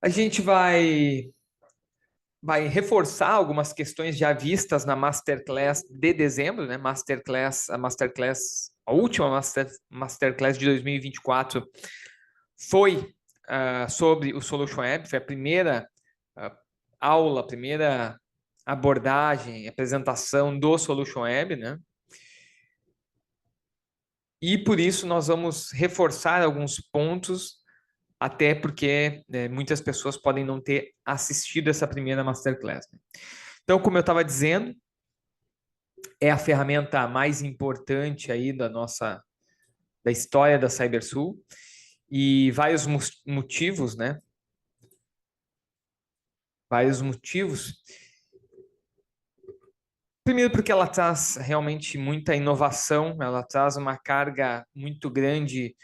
A gente vai reforçar algumas questões já vistas na Masterclass de dezembro, né? A última Masterclass de 2024 foi sobre o Solution Web, foi a primeira ah, aula, a primeira abordagem, apresentação do Solution Web, né? E por isso nós vamos reforçar alguns pontos, até porque muitas pessoas podem não ter assistido essa primeira Masterclass, né? Então, como eu estava dizendo, é a ferramenta mais importante aí da história da CyberSul, e vários motivos, né? Vários motivos. Primeiro, porque ela traz realmente muita inovação, ela traz uma carga muito grande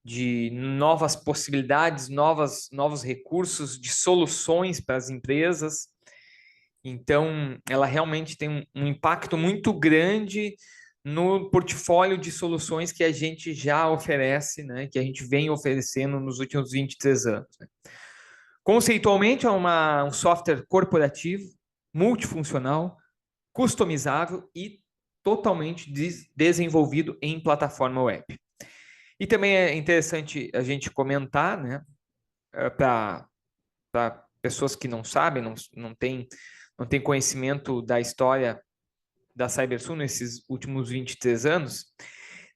de novas possibilidades, novos recursos, de soluções para as empresas. Então, ela realmente tem um impacto muito grande no portfólio de soluções que a gente já oferece, né, que a gente vem oferecendo nos últimos 23 anos, né. Conceitualmente, é um software corporativo, multifuncional, customizável e totalmente desenvolvido em plataforma web. E também é interessante a gente comentar, né, para pessoas que não sabem, não têm conhecimento da história da CyberSul nesses últimos 23 anos,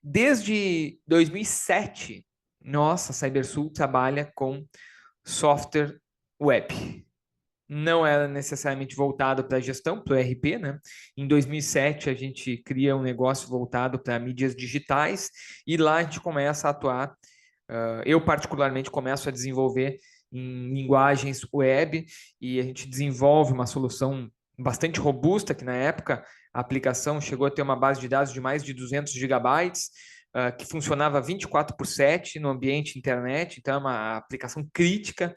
desde 2007, nossa, a CyberSul trabalha com software web. Não era necessariamente voltado para a gestão, para o ERP, né? Em 2007, a gente cria um negócio voltado para mídias digitais e lá a gente começa a atuar. Eu, particularmente, começo a desenvolver em linguagens web e a gente desenvolve uma solução bastante robusta, que na época a aplicação chegou a ter uma base de dados de mais de 200 gigabytes, que funcionava 24/7 no ambiente internet, então é uma aplicação crítica.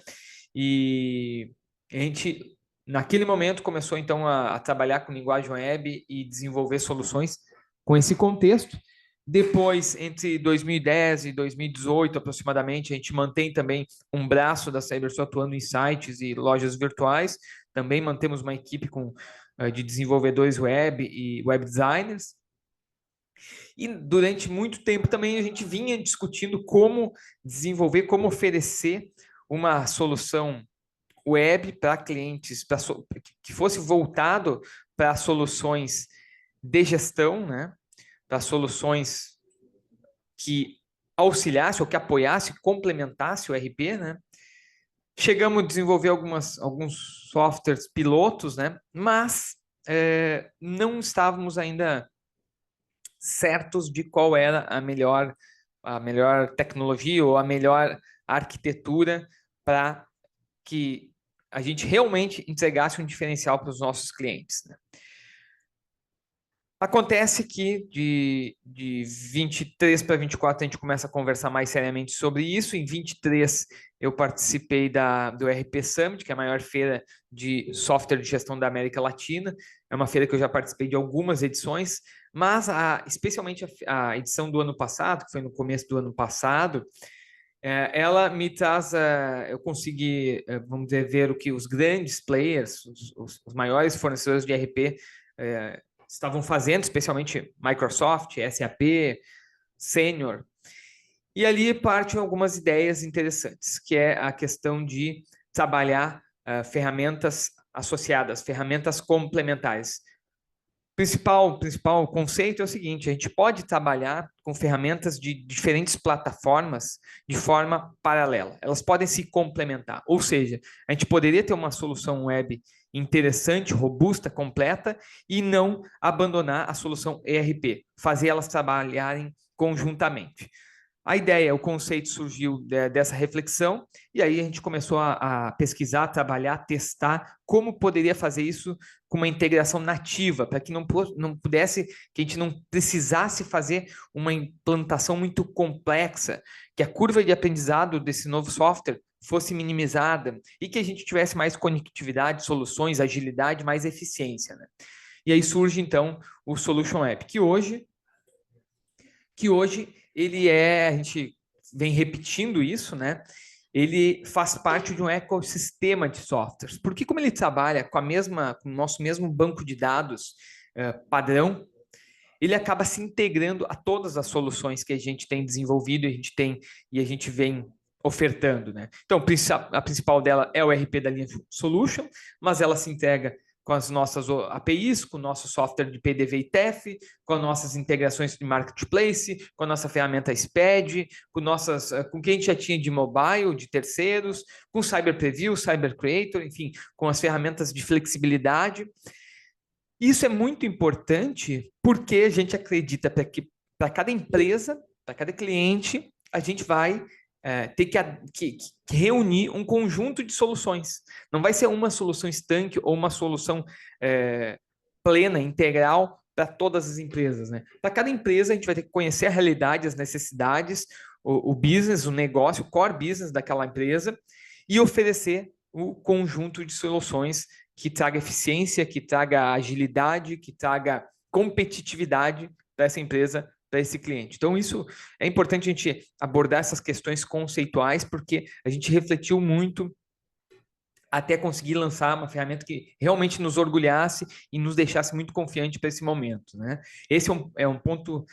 E a gente, naquele momento, começou então a trabalhar com linguagem web e desenvolver soluções com esse contexto. Depois, entre 2010 e 2018, aproximadamente, a gente mantém também um braço da CyberSul atuando em sites e lojas virtuais. Também mantemos uma equipe de desenvolvedores web e web designers. E durante muito tempo também a gente vinha discutindo como desenvolver, como oferecer uma solução web para clientes, que fosse voltado para soluções de gestão, né? Para soluções que auxiliasse ou que apoiasse, complementasse o RP, né? Chegamos a desenvolver alguns softwares pilotos, né? Mas não estávamos ainda certos de qual era a melhor tecnologia ou a melhor arquitetura para que a gente realmente entregasse um diferencial para os nossos clientes, né? Acontece que de 23 para 24 a gente começa a conversar mais seriamente sobre isso. Em 23 eu participei do RP Summit, que é a maior feira de software de gestão da América Latina. É uma feira que eu já participei de algumas edições, mas especialmente a edição do ano passado, que foi no começo do ano passado, ela me traz, eu consegui, vamos dizer, ver o que os grandes players, os maiores fornecedores de RP estavam fazendo, especialmente Microsoft, SAP, Senior. E ali partem algumas ideias interessantes, que é a questão de trabalhar ferramentas associadas, ferramentas complementares. Principal conceito é o seguinte: a gente pode trabalhar com ferramentas de diferentes plataformas de forma paralela. Elas podem se complementar. Ou seja, a gente poderia ter uma solução web interessante, robusta, completa e não abandonar a solução ERP, fazer elas trabalharem conjuntamente. A ideia, o conceito surgiu dessa reflexão, e aí a gente começou a pesquisar, trabalhar, testar como poderia fazer isso com uma integração nativa, para que não pudesse, que a gente não precisasse fazer uma implantação muito complexa, que a curva de aprendizado desse novo software fosse minimizada e que a gente tivesse mais conectividade, soluções, agilidade, mais eficiência, né? E aí surge então o Solution App, que hoje a gente vem repetindo isso, né? ele faz parte de um ecossistema de softwares. Porque como ele trabalha com com o nosso mesmo banco de dados padrão, ele acaba se integrando a todas as soluções que a gente tem desenvolvido e a gente vem ofertando, né? Então, a principal dela é o RP da linha Solution, mas ela se integra com as nossas APIs, com o nosso software de PDV e TEF, com as nossas integrações de marketplace, com a nossa ferramenta SPED, com o que a gente já tinha de mobile, de terceiros, com Cyber Preview, Cyber Creator, enfim, com as ferramentas de flexibilidade. Isso é muito importante porque a gente acredita que para cada empresa, para cada cliente, a gente vai ter que reunir um conjunto de soluções. Não vai ser uma solução estanque ou uma solução plena, integral para todas as empresas, né? Para cada empresa, a gente vai ter que conhecer a realidade, as necessidades, o business, o negócio, o core business daquela empresa e oferecer o conjunto de soluções que traga eficiência, que traga agilidade, que traga competitividade para essa empresa, para esse cliente. Então, isso é importante a gente abordar essas questões conceituais, porque a gente refletiu muito até conseguir lançar uma ferramenta que realmente nos orgulhasse e nos deixasse muito confiante para esse momento, né? Esse é um ponto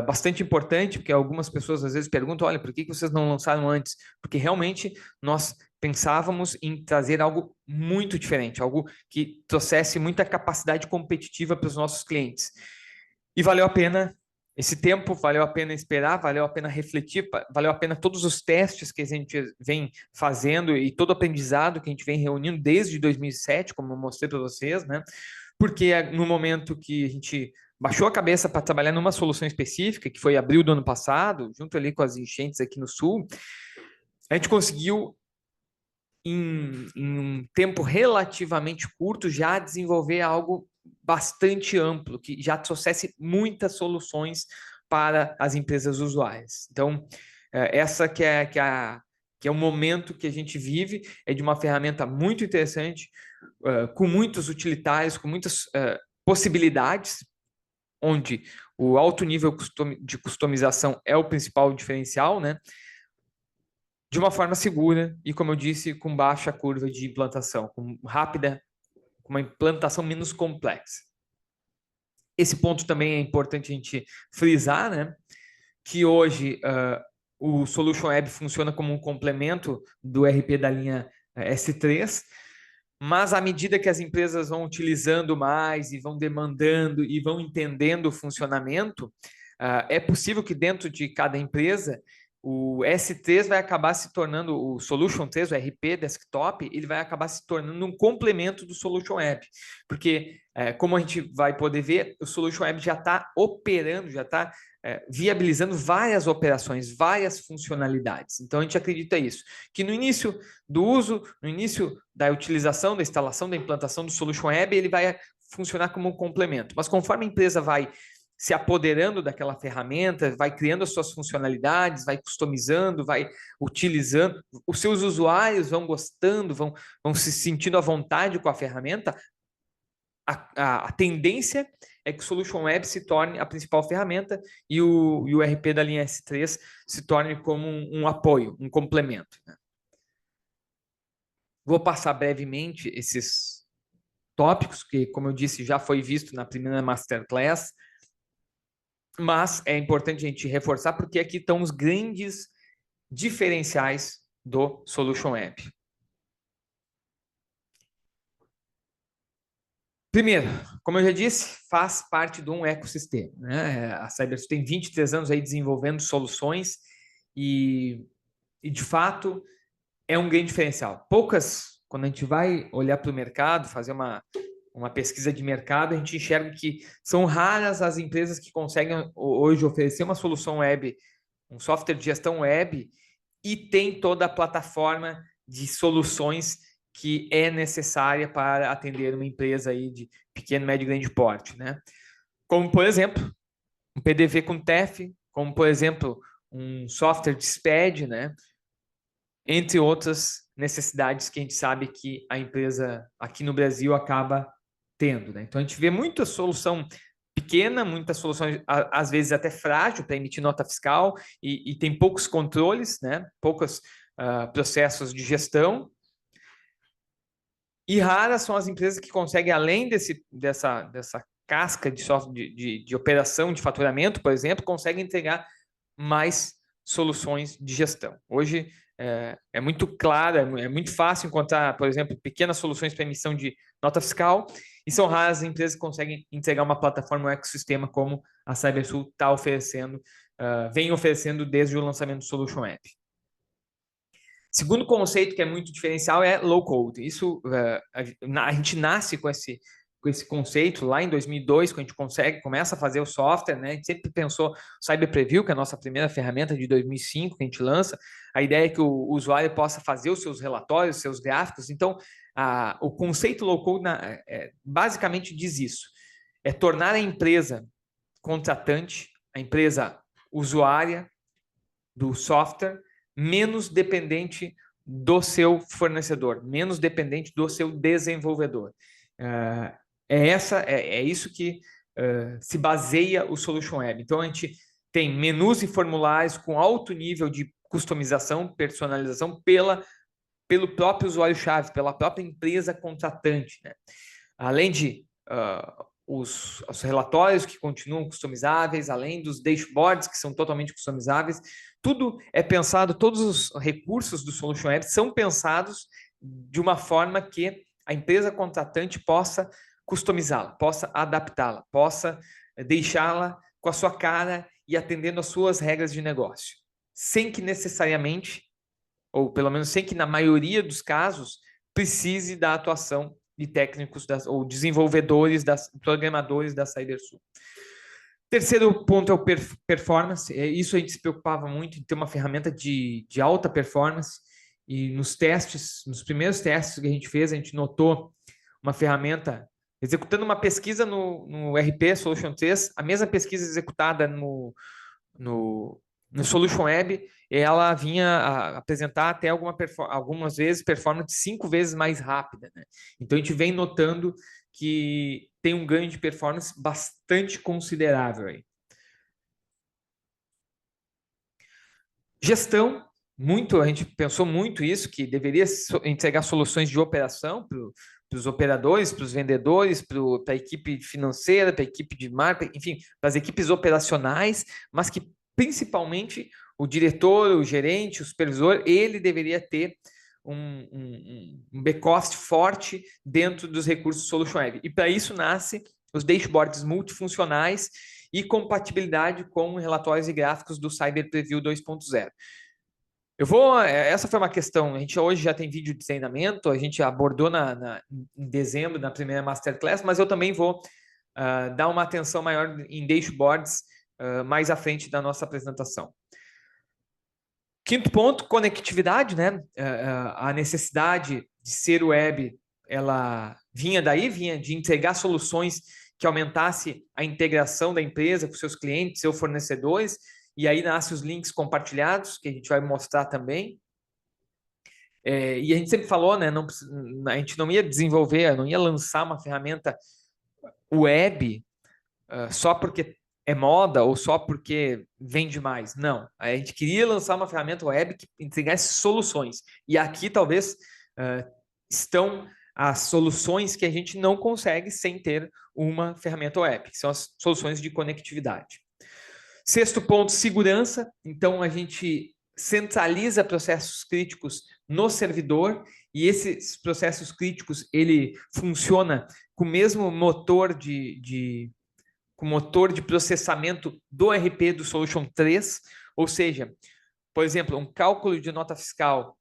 bastante importante, porque algumas pessoas às vezes perguntam, olha, por que vocês não lançaram antes? Porque realmente nós pensávamos em trazer algo muito diferente, algo que trouxesse muita capacidade competitiva para os nossos clientes. E valeu a pena esse tempo, valeu a pena esperar, valeu a pena refletir, valeu a pena todos os testes que a gente vem fazendo e todo o aprendizado que a gente vem reunindo desde 2007, como eu mostrei para vocês, né? Porque no momento que a gente baixou a cabeça para trabalhar numa solução específica, que foi abril do ano passado, junto ali com as enchentes aqui no sul, a gente conseguiu em um tempo relativamente curto, já desenvolver algo bastante amplo, que já trouxesse muitas soluções para as empresas usuárias. Então, essa que é o momento que a gente vive, é de uma ferramenta muito interessante, com muitos utilitários, com muitas possibilidades, onde o alto nível de customização é o principal diferencial, né? De uma forma segura e, como eu disse, com baixa curva de implantação, com uma implantação menos complexa. Esse ponto também é importante a gente frisar, né? Que hoje o Solution Web funciona como um complemento do RP da linha S3, mas à medida que as empresas vão utilizando mais e vão demandando e vão entendendo o funcionamento, é possível que dentro de cada empresa o S3 vai acabar se tornando, o Solution 3, o RP Desktop, ele vai acabar se tornando um complemento do Solution Web, porque como a gente vai poder ver, o Solution Web já está operando, já está viabilizando várias operações, várias funcionalidades. Então, a gente acredita isso, que no início do uso, no início da utilização, da instalação, da implantação do Solution Web, ele vai funcionar como um complemento. Mas conforme a empresa vai se apoderando daquela ferramenta, vai criando as suas funcionalidades, vai customizando, vai utilizando, os seus usuários vão gostando, vão se sentindo à vontade com a ferramenta, a tendência é que o Solution Web se torne a principal ferramenta e o RP da linha S3 se torne como um apoio, um complemento, né? Vou passar brevemente esses tópicos, que, como eu disse, já foi visto na primeira Masterclass, mas é importante a gente reforçar porque aqui estão os grandes diferenciais do Solution Web. Primeiro, como eu já disse, faz parte de um ecossistema, né? A Cybersu tem 23 anos aí desenvolvendo soluções e de fato, é um grande diferencial. Quando a gente vai olhar para o mercado, fazer uma pesquisa de mercado, a gente enxerga que são raras as empresas que conseguem hoje oferecer uma solução web, um software de gestão web e tem toda a plataforma de soluções que é necessária para atender uma empresa aí de pequeno, médio e grande porte, né? Como, por exemplo, um PDV com TEF, como, por exemplo, um software de SPED, né? Entre outras necessidades que a gente sabe que a empresa aqui no Brasil acaba tendo, né? Então, a gente vê muita solução pequena, muitas soluções, às vezes até frágil para emitir nota fiscal e tem poucos controles, né? Poucas processos de gestão. E raras são as empresas que conseguem, além dessa casca de software de operação, de faturamento, por exemplo, conseguem entregar mais soluções de gestão. Hoje é muito claro, é muito fácil encontrar, por exemplo, pequenas soluções para emissão de nota fiscal, e são raras as empresas que conseguem entregar uma plataforma, um ecossistema como a CyberSul está oferecendo, vem oferecendo desde o lançamento do Solution App. Segundo conceito que é muito diferencial é low code. Isso a gente nasce com esse conceito lá em 2002, quando a gente começa a fazer o software, né? A gente sempre pensou Cyber Preview, que é a nossa primeira ferramenta de 2005 que a gente lança. A ideia é que o usuário possa fazer os seus relatórios, os seus gráficos. Então, o conceito low code basicamente diz isso: é tornar a empresa contratante, a empresa usuária do software, menos dependente do seu fornecedor, menos dependente do seu desenvolvedor. É isso que se baseia o Solution Web. Então, a gente tem menus e formulários com alto nível de customização, personalização pelo próprio usuário-chave, pela própria empresa contratante, né? Além de os relatórios que continuam customizáveis, além dos dashboards que são totalmente customizáveis, tudo é pensado, todos os recursos do Solution Web são pensados de uma forma que a empresa contratante possa customizá-la, possa adaptá-la, possa deixá-la com a sua cara e atendendo às suas regras de negócio, sem que necessariamente, ou pelo menos sem que na maioria dos casos, precise da atuação de técnicos ou desenvolvedores, programadores da CyberSul. Terceiro ponto é o performance. Isso a gente se preocupava muito em ter uma ferramenta de alta performance. E nos primeiros testes que a gente fez, a gente notou uma ferramenta executando uma pesquisa no RP Solution 3, a mesma pesquisa executada no Solution Web, ela vinha apresentar até algumas vezes performance 5 vezes mais rápida, né? Então a gente vem notando que tem um ganho de performance bastante considerável aí. Gestão, a gente pensou muito isso, que deveria entregar soluções de operação para os operadores, para os vendedores, para a equipe financeira, para a equipe de marketing, enfim, para as equipes operacionais, mas que principalmente o diretor, o gerente, o supervisor, ele deveria ter um back-office forte dentro dos recursos do Solution Web. E para isso nasce os dashboards multifuncionais e compatibilidade com relatórios e gráficos do Cyber Preview 2.0. Essa foi uma questão, a gente hoje já tem vídeo de treinamento, a gente abordou em dezembro, na primeira Masterclass, mas eu também vou dar uma atenção maior em dashboards mais à frente da nossa apresentação. Quinto ponto, conectividade, né? A necessidade de ser web, ela vinha de entregar soluções que aumentasse a integração da empresa com seus clientes, seus fornecedores, e aí nascem os links compartilhados, que a gente vai mostrar também. E a gente sempre falou, né? A gente não ia desenvolver, não ia lançar uma ferramenta web só porque é moda ou só porque vende mais. Não, a gente queria lançar uma ferramenta web que entregasse soluções. E aqui talvez estão as soluções que a gente não consegue sem ter uma ferramenta web, que são as soluções de conectividade. Sexto ponto, segurança. Então, a gente centraliza processos críticos no servidor e esses processos críticos, ele funciona com o mesmo motor com motor de processamento do RP do Solution 3, ou seja, por exemplo, um cálculo de nota fiscal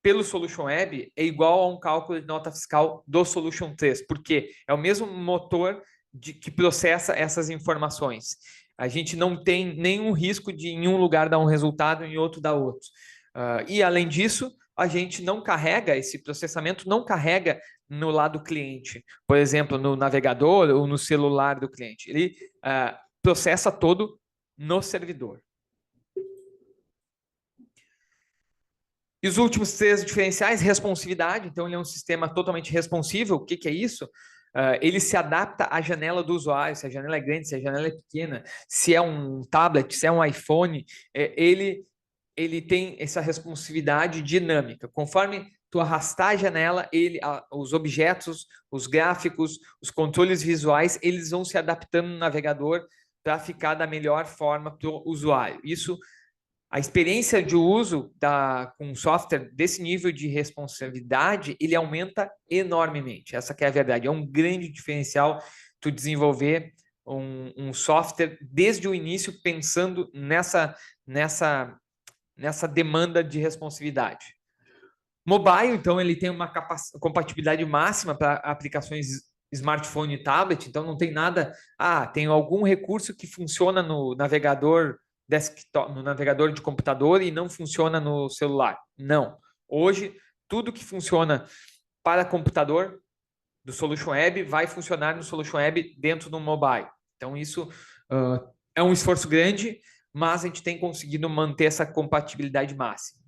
pelo Solution Web é igual a um cálculo de nota fiscal do Solution 3, porque é o mesmo motor que processa essas informações. A gente não tem nenhum risco de em um lugar dar um resultado e em outro dar outro. E além disso, a gente não carrega, esse processamento não carrega no lado cliente, por exemplo, no navegador ou no celular do cliente. Ele processa todo no servidor. E os últimos 3 diferenciais, responsividade. Então, ele é um sistema totalmente responsível. O que é isso? Ele se adapta à janela do usuário, se a janela é grande, se a janela é pequena, se é um tablet, se é um iPhone, ele ele tem essa responsividade dinâmica. Conforme tu arrastar a janela, os objetos, os gráficos, os controles visuais, eles vão se adaptando no navegador para ficar da melhor forma para o usuário. Isso, a experiência de uso com software desse nível de responsabilidade, ele aumenta enormemente. Essa que é a verdade. É um grande diferencial tu desenvolver um software desde o início pensando nessa demanda de responsividade. Mobile, então, ele tem uma compatibilidade máxima para aplicações smartphone e tablet, então não tem nada. Tem algum recurso que funciona no navegador desktop, no navegador de computador e não funciona no celular. Não. Hoje, tudo que funciona para computador do Solution Web vai funcionar no Solution Web dentro do mobile. Então, isso é um esforço grande, mas a gente tem conseguido manter essa compatibilidade máxima.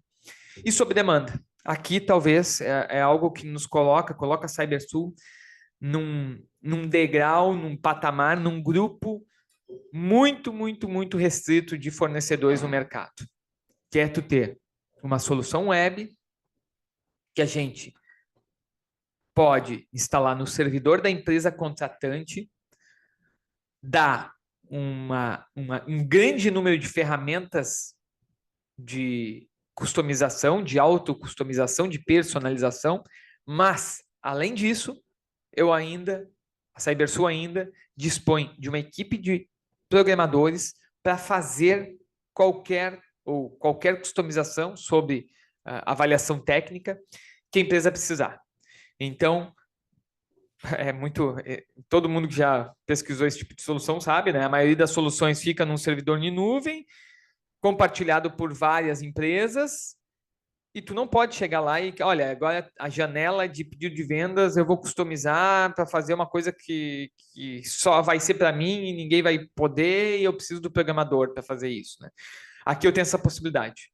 E sob demanda. Aqui, talvez, é algo que nos coloca a CyberSul num degrau, num patamar, num grupo muito, muito, muito restrito de fornecedores no mercado. Que é tu ter uma solução web que a gente pode instalar no servidor da empresa contratante, dar um grande número de ferramentas de customização, de autocustomização, de personalização, mas, além disso, a CyberSul ainda dispõe de uma equipe de programadores para fazer qualquer customização sobre avaliação técnica que a empresa precisar. Então, todo mundo que já pesquisou esse tipo de solução sabe, né? A maioria das soluções fica num servidor de nuvem, compartilhado por várias empresas, e tu não pode chegar lá e, olha, agora a janela de pedido de vendas eu vou customizar para fazer uma coisa que só vai ser para mim e ninguém vai poder, e eu preciso do programador para fazer isso, né? Aqui eu tenho essa possibilidade.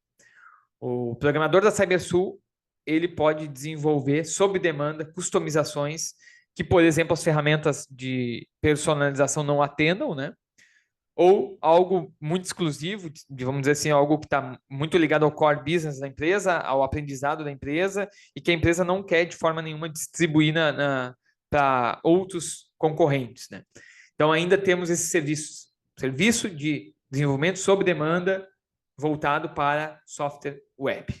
O programador da CyberSul, ele pode desenvolver, sob demanda, customizações que, por exemplo, as ferramentas de personalização não atendam, né? Ou algo muito exclusivo, vamos dizer assim, algo que está muito ligado ao core business da empresa, ao aprendizado da empresa, e que a empresa não quer de forma nenhuma distribuir para outros concorrentes, né? Então, ainda temos esses serviços. Serviço de desenvolvimento sob demanda voltado para software web.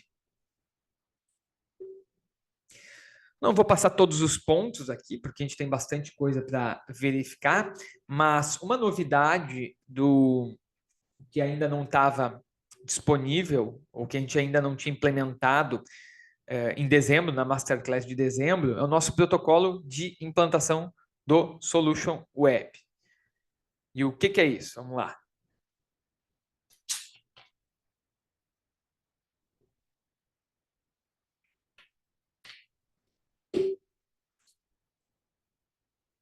Não vou passar todos os pontos aqui, porque a gente tem bastante coisa para verificar, mas uma novidade que ainda não estava disponível, ou que a gente ainda não tinha implementado em dezembro, na Masterclass de dezembro, é o nosso protocolo de implantação do Solution Web. E o que é isso? Vamos lá.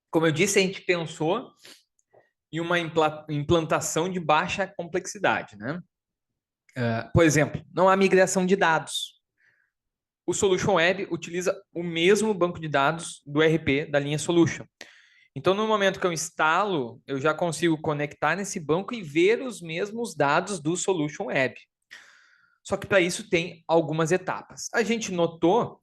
Como eu disse, a gente pensou em uma implantação de baixa complexidade, né? Por exemplo, não há migração de dados. O Solution Web utiliza o mesmo banco de dados do ERP da linha Solution. Então, no momento que eu instalo, eu já consigo conectar nesse banco e ver os mesmos dados do Solution Web. Só que para isso tem algumas etapas. A gente notou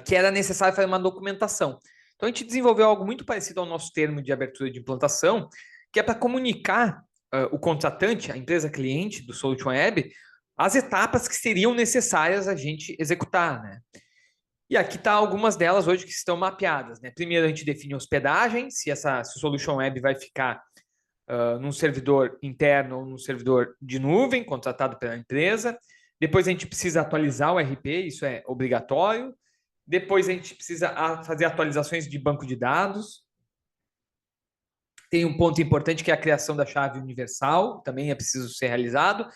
que era necessário fazer uma documentação. Então, a gente desenvolveu algo muito parecido ao nosso termo de abertura de implantação, que é para comunicar o contratante, a empresa cliente do Solution Web, as etapas que seriam necessárias a gente executar, né? E aqui está algumas delas hoje que estão mapeadas, né? Primeiro, a gente define hospedagem, se o Solution Web vai ficar num servidor interno ou num servidor de nuvem, contratado pela empresa. Depois, a gente precisa atualizar o RP, isso é obrigatório. Depois, a gente precisa fazer atualizações de banco de dados. Tem um ponto importante que é a criação da chave universal, também é preciso ser realizado.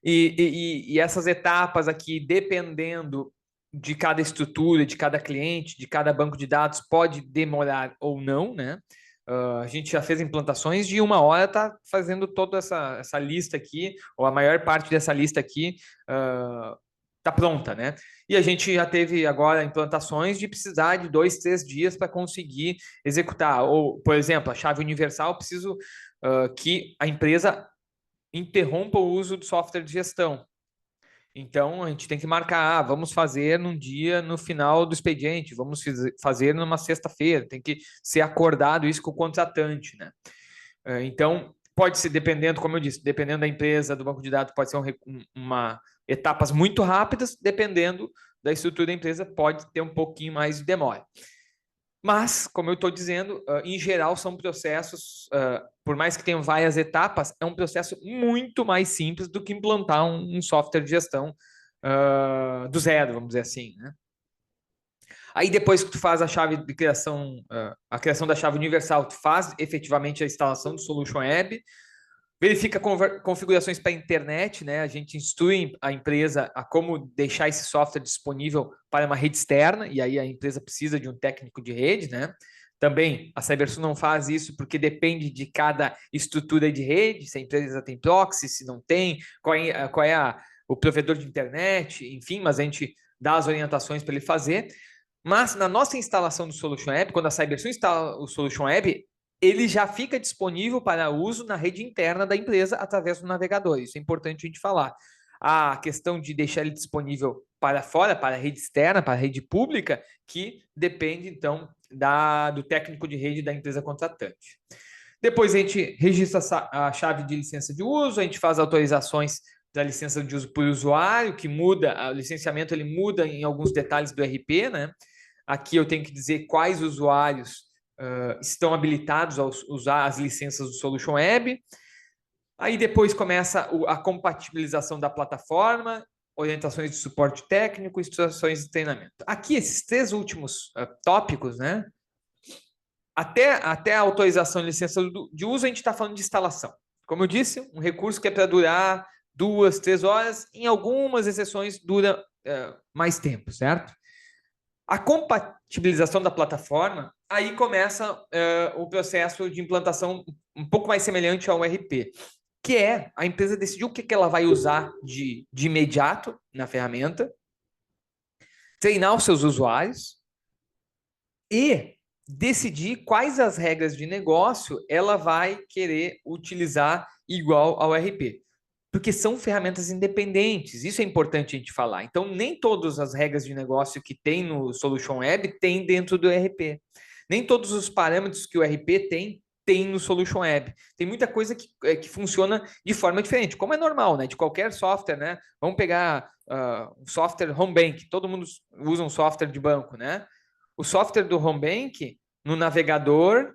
E essas etapas aqui, dependendo de cada estrutura, de cada cliente, de cada banco de dados, pode demorar ou não, né? A gente já fez implantações de 1 hora, está fazendo toda essa lista aqui, ou a maior parte dessa lista aqui está pronta, né? E a gente já teve agora implantações de precisar de 2, 3 dias para conseguir executar. Ou, por exemplo, a chave universal, preciso que a empresa interrompa o uso do software de gestão. Então, a gente tem que marcar, vamos fazer num dia no final do expediente, vamos fazer numa sexta-feira, tem que ser acordado isso com o contratante, né? Então, pode ser, dependendo, como eu disse, dependendo da empresa, do banco de dados, pode ser etapas muito rápidas, dependendo da estrutura da empresa, pode ter um pouquinho mais de demora. Mas, como eu estou dizendo, em geral são processos, por mais que tenham várias etapas, é um processo muito mais simples do que implantar um software de gestão do zero, vamos dizer assim, né? Aí depois que tu faz a chave de criação, a criação da chave universal, tu faz efetivamente a instalação do Solution Web, verifica configurações para a internet, né? A gente instrui a empresa a como deixar esse software disponível para uma rede externa, e aí a empresa precisa de um técnico de rede, né? Também a Cybersul não faz isso porque depende de cada estrutura de rede, se a empresa tem proxy, se não tem, qual é o provedor de internet, enfim, mas a gente dá as orientações para ele fazer. Mas na nossa instalação do Solution Web, quando a Cybersul instala o Solution Web, ele já fica disponível para uso na rede interna da empresa através do navegador. Isso é importante a gente falar. A questão de deixar ele disponível para fora, para a rede externa, para a rede pública, que depende, então, do técnico de rede da empresa contratante. Depois a gente registra a chave de licença de uso, a gente faz autorizações da licença de uso por usuário, que muda, o licenciamento ele muda em alguns detalhes do RP, né? Aqui eu tenho que dizer quais usuários estão habilitados a usar as licenças do Solution Web. Aí depois começa a compatibilização da plataforma, orientações de suporte técnico, instruções de treinamento. Aqui, esses três últimos tópicos, né? Até a autorização e licença de uso, a gente está falando de instalação. Como eu disse, um recurso que é para durar 2, 3 horas, em algumas exceções dura mais tempo, certo? A compatibilização da plataforma, aí começa o processo de implantação um pouco mais semelhante ao RP, que é a empresa decidir o que ela vai usar de imediato na ferramenta, treinar os seus usuários e decidir quais as regras de negócio ela vai querer utilizar igual ao RP. Porque são ferramentas independentes, isso é importante a gente falar. Então, nem todas as regras de negócio que tem no Solution Web tem dentro do RP. Nem todos os parâmetros que o RP tem no Solution Web. Tem muita coisa que funciona de forma diferente, como é normal, né? De qualquer software, né? Vamos pegar um software Home Bank, todo mundo usa um software de banco, né? O software do Home Bank, no navegador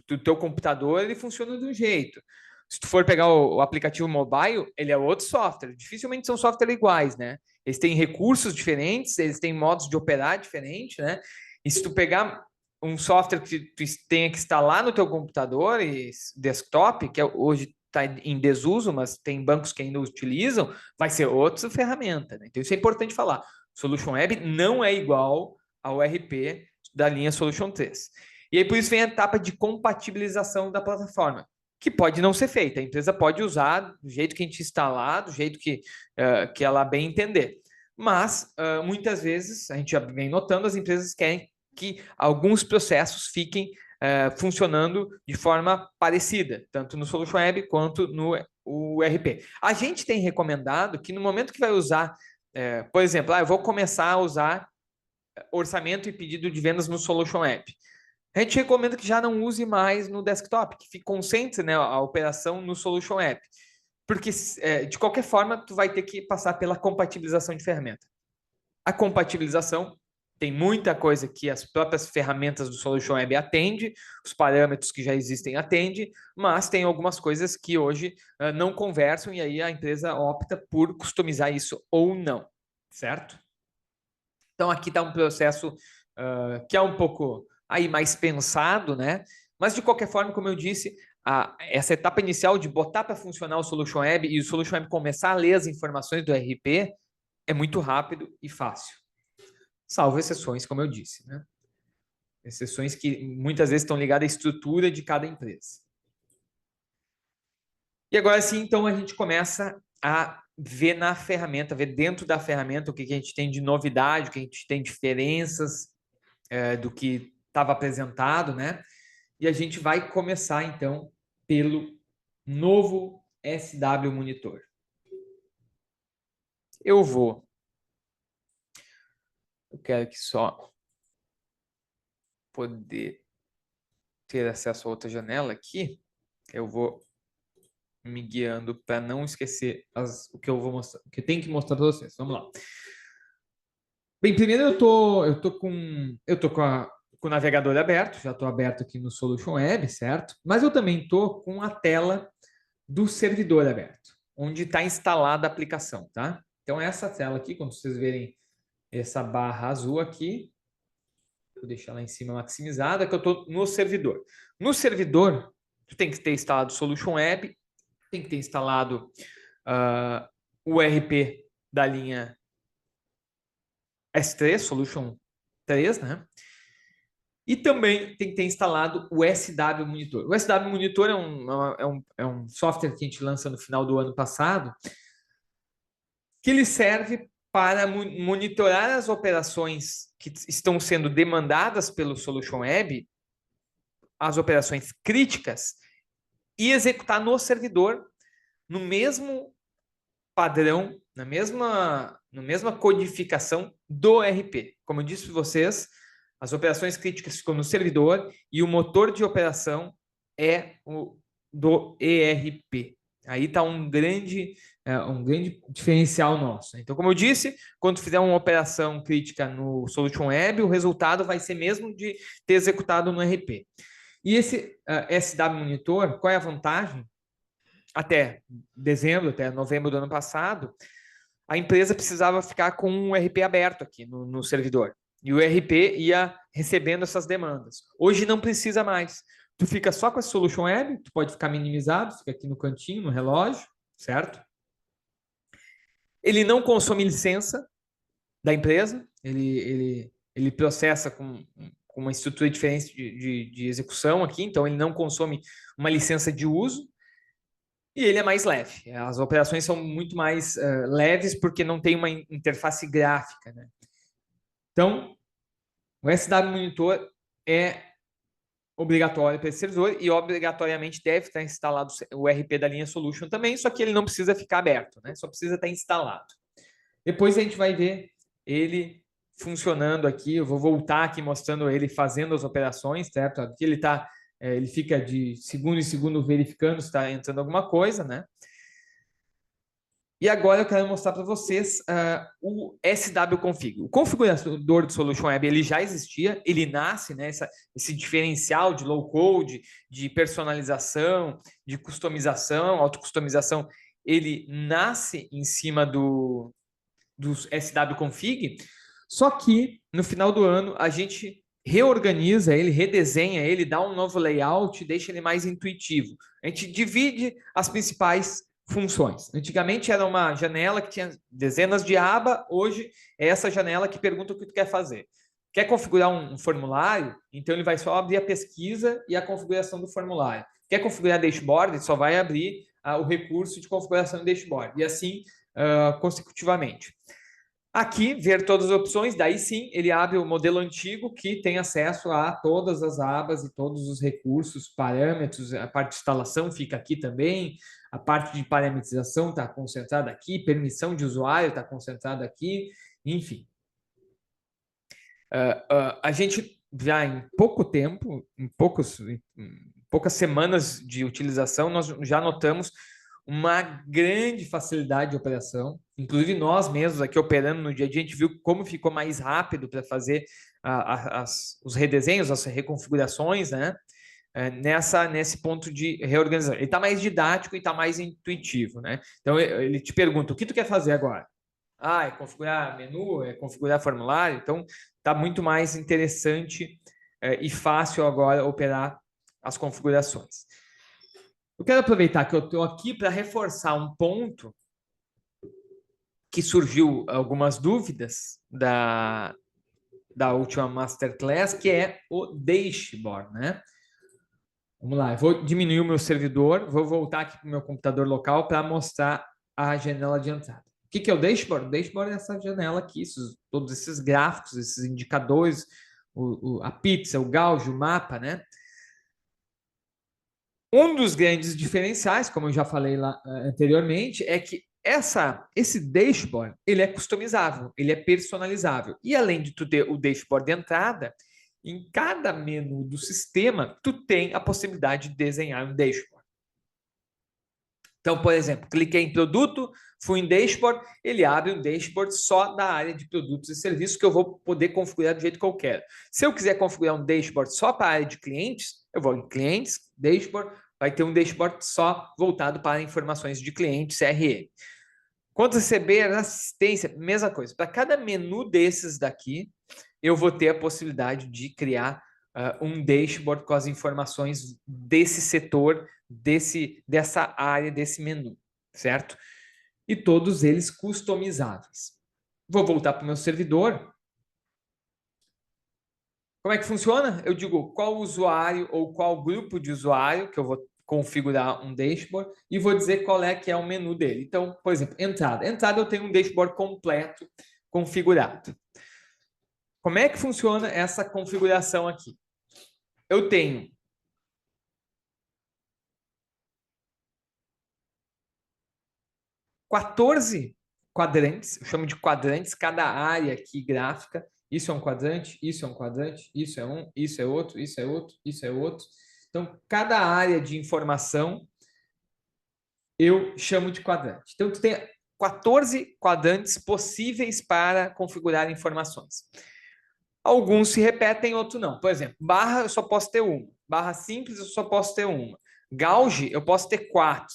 do teu computador, ele funciona de um jeito. Se tu for pegar o aplicativo mobile, ele é outro software. Dificilmente são softwares iguais, né? Eles têm recursos diferentes, eles têm modos de operar diferentes, né? E se tu pegar um software que tu tenha que instalar no teu computador e desktop, que hoje está em desuso, mas tem bancos que ainda utilizam, vai ser outra ferramenta, né? Então isso é importante falar. Solution Web não é igual ao RP da linha Solution 3. E aí por isso vem a etapa de compatibilização da plataforma, que pode não ser feita. A empresa pode usar do jeito que a gente instalar, do jeito que ela bem entender. Mas, muitas vezes, a gente já vem notando, as empresas querem que alguns processos fiquem funcionando de forma parecida, tanto no Solution Web quanto no RP. A gente tem recomendado que no momento que vai usar, por exemplo, eu vou começar a usar orçamento e pedido de vendas no Solution Web. A gente recomenda que já não use mais no desktop, que concentre, né, a operação no Solution App. Porque, de qualquer forma, tu vai ter que passar pela compatibilização de ferramenta. A compatibilização tem muita coisa que as próprias ferramentas do Solution Web atende, os parâmetros que já existem atende, mas tem algumas coisas que hoje não conversam e aí a empresa opta por customizar isso ou não, certo? Então, aqui está um processo que é um pouco aí mais pensado, né? Mas, de qualquer forma, como eu disse, essa etapa inicial de botar para funcionar o Solution Web e o Solution Web começar a ler as informações do RP é muito rápido e fácil. Salvo exceções, como eu disse, né? Exceções que muitas vezes estão ligadas à estrutura de cada empresa. E agora sim, então, a gente começa a ver na ferramenta, ver dentro da ferramenta o que a gente tem de novidade, o que a gente tem de diferenças do que estava apresentado, né? E a gente vai começar, então, pelo novo SW Monitor. eu quero que só poder ter acesso a outra janela aqui, eu vou me guiando para não esquecer o que eu vou mostrar, o que eu tenho que mostrar para vocês. Vamos lá. Bem, primeiro eu tô com o navegador aberto, já estou aberto aqui no Solution Web, certo? Mas eu também estou com a tela do servidor aberto, onde está instalada a aplicação, tá? Então, essa tela aqui, quando vocês verem essa barra azul aqui, vou deixar lá em cima maximizada, que eu estou no servidor. No servidor, tu tem que ter instalado o Solution Web, tem que ter instalado o ERP da linha S3, Solution 3, né? E também tem que ter instalado o SW Monitor. O SW Monitor é um software que a gente lança no final do ano passado, que ele serve para monitorar as operações que estão sendo demandadas pelo Solution Web, as operações críticas, e executar no servidor, no mesmo padrão, na mesma codificação do ERP. Como eu disse para vocês, as operações críticas ficam no servidor e o motor de operação é o do ERP. Aí está um grande diferencial nosso. Então, como eu disse, quando fizer uma operação crítica no Solution Web, o resultado vai ser mesmo de ter executado no ERP. E esse SW Monitor, qual é a vantagem? Até dezembro, até novembro do ano passado, a empresa precisava ficar com um ERP aberto aqui no servidor. E o ERP ia recebendo essas demandas. Hoje não precisa mais. Tu fica só com a Solution Web, tu pode ficar minimizado, fica aqui no cantinho, no relógio, certo? Ele não consome licença da empresa, ele processa com uma estrutura diferente de execução aqui, então ele não consome uma licença de uso, e ele é mais leve. As operações são muito mais leves porque não tem uma interface gráfica, né? Então, o SW Monitor é obrigatório para esse servidor e obrigatoriamente deve estar instalado o RP da linha Solution também, só que ele não precisa ficar aberto, né? Só precisa estar instalado. Depois a gente vai ver ele funcionando aqui. Eu vou voltar aqui mostrando ele fazendo as operações, certo? Aqui ele fica de segundo em segundo verificando se está entrando alguma coisa, né? E agora eu quero mostrar para vocês o SW Config. O configurador do Solution Web ele já existia, ele nasce, né, esse diferencial de low code, de personalização, de customização, autocustomização, ele nasce em cima do SW Config, só que no final do ano a gente reorganiza ele, redesenha ele, dá um novo layout, deixa ele mais intuitivo. A gente divide as principais funções. Antigamente era uma janela que tinha dezenas de abas, hoje é essa janela que pergunta o que tu quer fazer. Quer configurar um formulário? Então ele vai só abrir a pesquisa e a configuração do formulário. Quer configurar dashboard? Ele só vai abrir o recurso de configuração do dashboard. E assim consecutivamente. Aqui, ver todas as opções, daí sim, ele abre o modelo antigo que tem acesso a todas as abas e todos os recursos, parâmetros, a parte de instalação fica aqui também, a parte de parametrização está concentrada aqui, permissão de usuário está concentrada aqui, enfim. A gente já em pouco tempo, em poucas semanas de utilização, nós já notamos uma grande facilidade de operação. Inclusive, nós mesmos aqui operando no dia a dia, a gente viu como ficou mais rápido para fazer os redesenhos, as reconfigurações, né? Nesse ponto de reorganização. Ele está mais didático e está mais intuitivo, né? Então, ele te pergunta, o que tu quer fazer agora? É configurar menu, é configurar formulário. Então, está muito mais interessante e fácil agora operar as configurações. Eu quero aproveitar que eu estou aqui para reforçar um ponto que surgiu algumas dúvidas da última Masterclass, que é o dashboard, né? Vamos lá, eu vou diminuir o meu servidor, vou voltar aqui para o meu computador local para mostrar a janela de entrada. O que é o dashboard? O dashboard é essa janela aqui, todos esses gráficos, esses indicadores, a pizza, o gauge, o mapa, né? Um dos grandes diferenciais, como eu já falei lá anteriormente, é que esse dashboard, ele é customizável, ele é personalizável. E além de tu ter o dashboard de entrada, em cada menu do sistema, tu tem a possibilidade de desenhar um dashboard. Então, por exemplo, cliquei em produto, fui em dashboard, ele abre um dashboard só da área de produtos e serviços que eu vou poder configurar do jeito que eu quero. Se eu quiser configurar um dashboard só para a área de clientes, eu vou em clientes, dashboard, vai ter um dashboard só voltado para informações de clientes, CRM. Quanto receber, assistência, mesma coisa. Para cada menu desses daqui, eu vou ter a possibilidade de criar um dashboard com as informações desse setor, dessa área, desse menu, certo? E todos eles customizáveis. Vou voltar para o meu servidor. Como é que funciona? Eu digo qual usuário ou qual grupo de usuário que eu vou configurar um dashboard e vou dizer qual é que é o menu dele. Então, por exemplo, entrada. Entrada eu tenho um dashboard completo configurado. Como é que funciona essa configuração aqui? Eu tenho quatorze quadrantes, eu chamo de quadrantes, cada área aqui gráfica. Isso é um quadrante, isso é um quadrante, isso é um, isso é outro, isso é outro, isso é outro. Então, cada área de informação eu chamo de quadrante. Então, tu tem 14 quadrantes possíveis para configurar informações. Alguns se repetem, outros não. Por exemplo, barra eu só posso ter uma. Barra simples eu só posso ter uma. Gauge eu posso ter 4.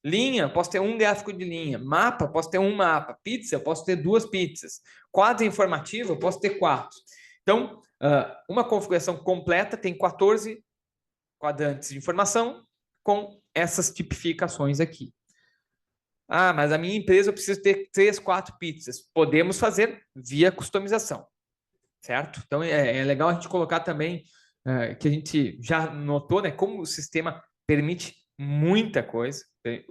Linha, eu posso ter um gráfico de linha. Mapa, eu posso ter um mapa. Pizza, eu posso ter 2 pizzas. Quadro informativo, eu posso ter 4. Então, uma configuração completa tem 14 quadrantes de informação com essas tipificações aqui. Ah, mas a minha empresa eu preciso ter 3, 4 pizzas. Podemos fazer via customização, certo? Então, é legal a gente colocar também que a gente já notou, né, como o sistema permite muita coisa,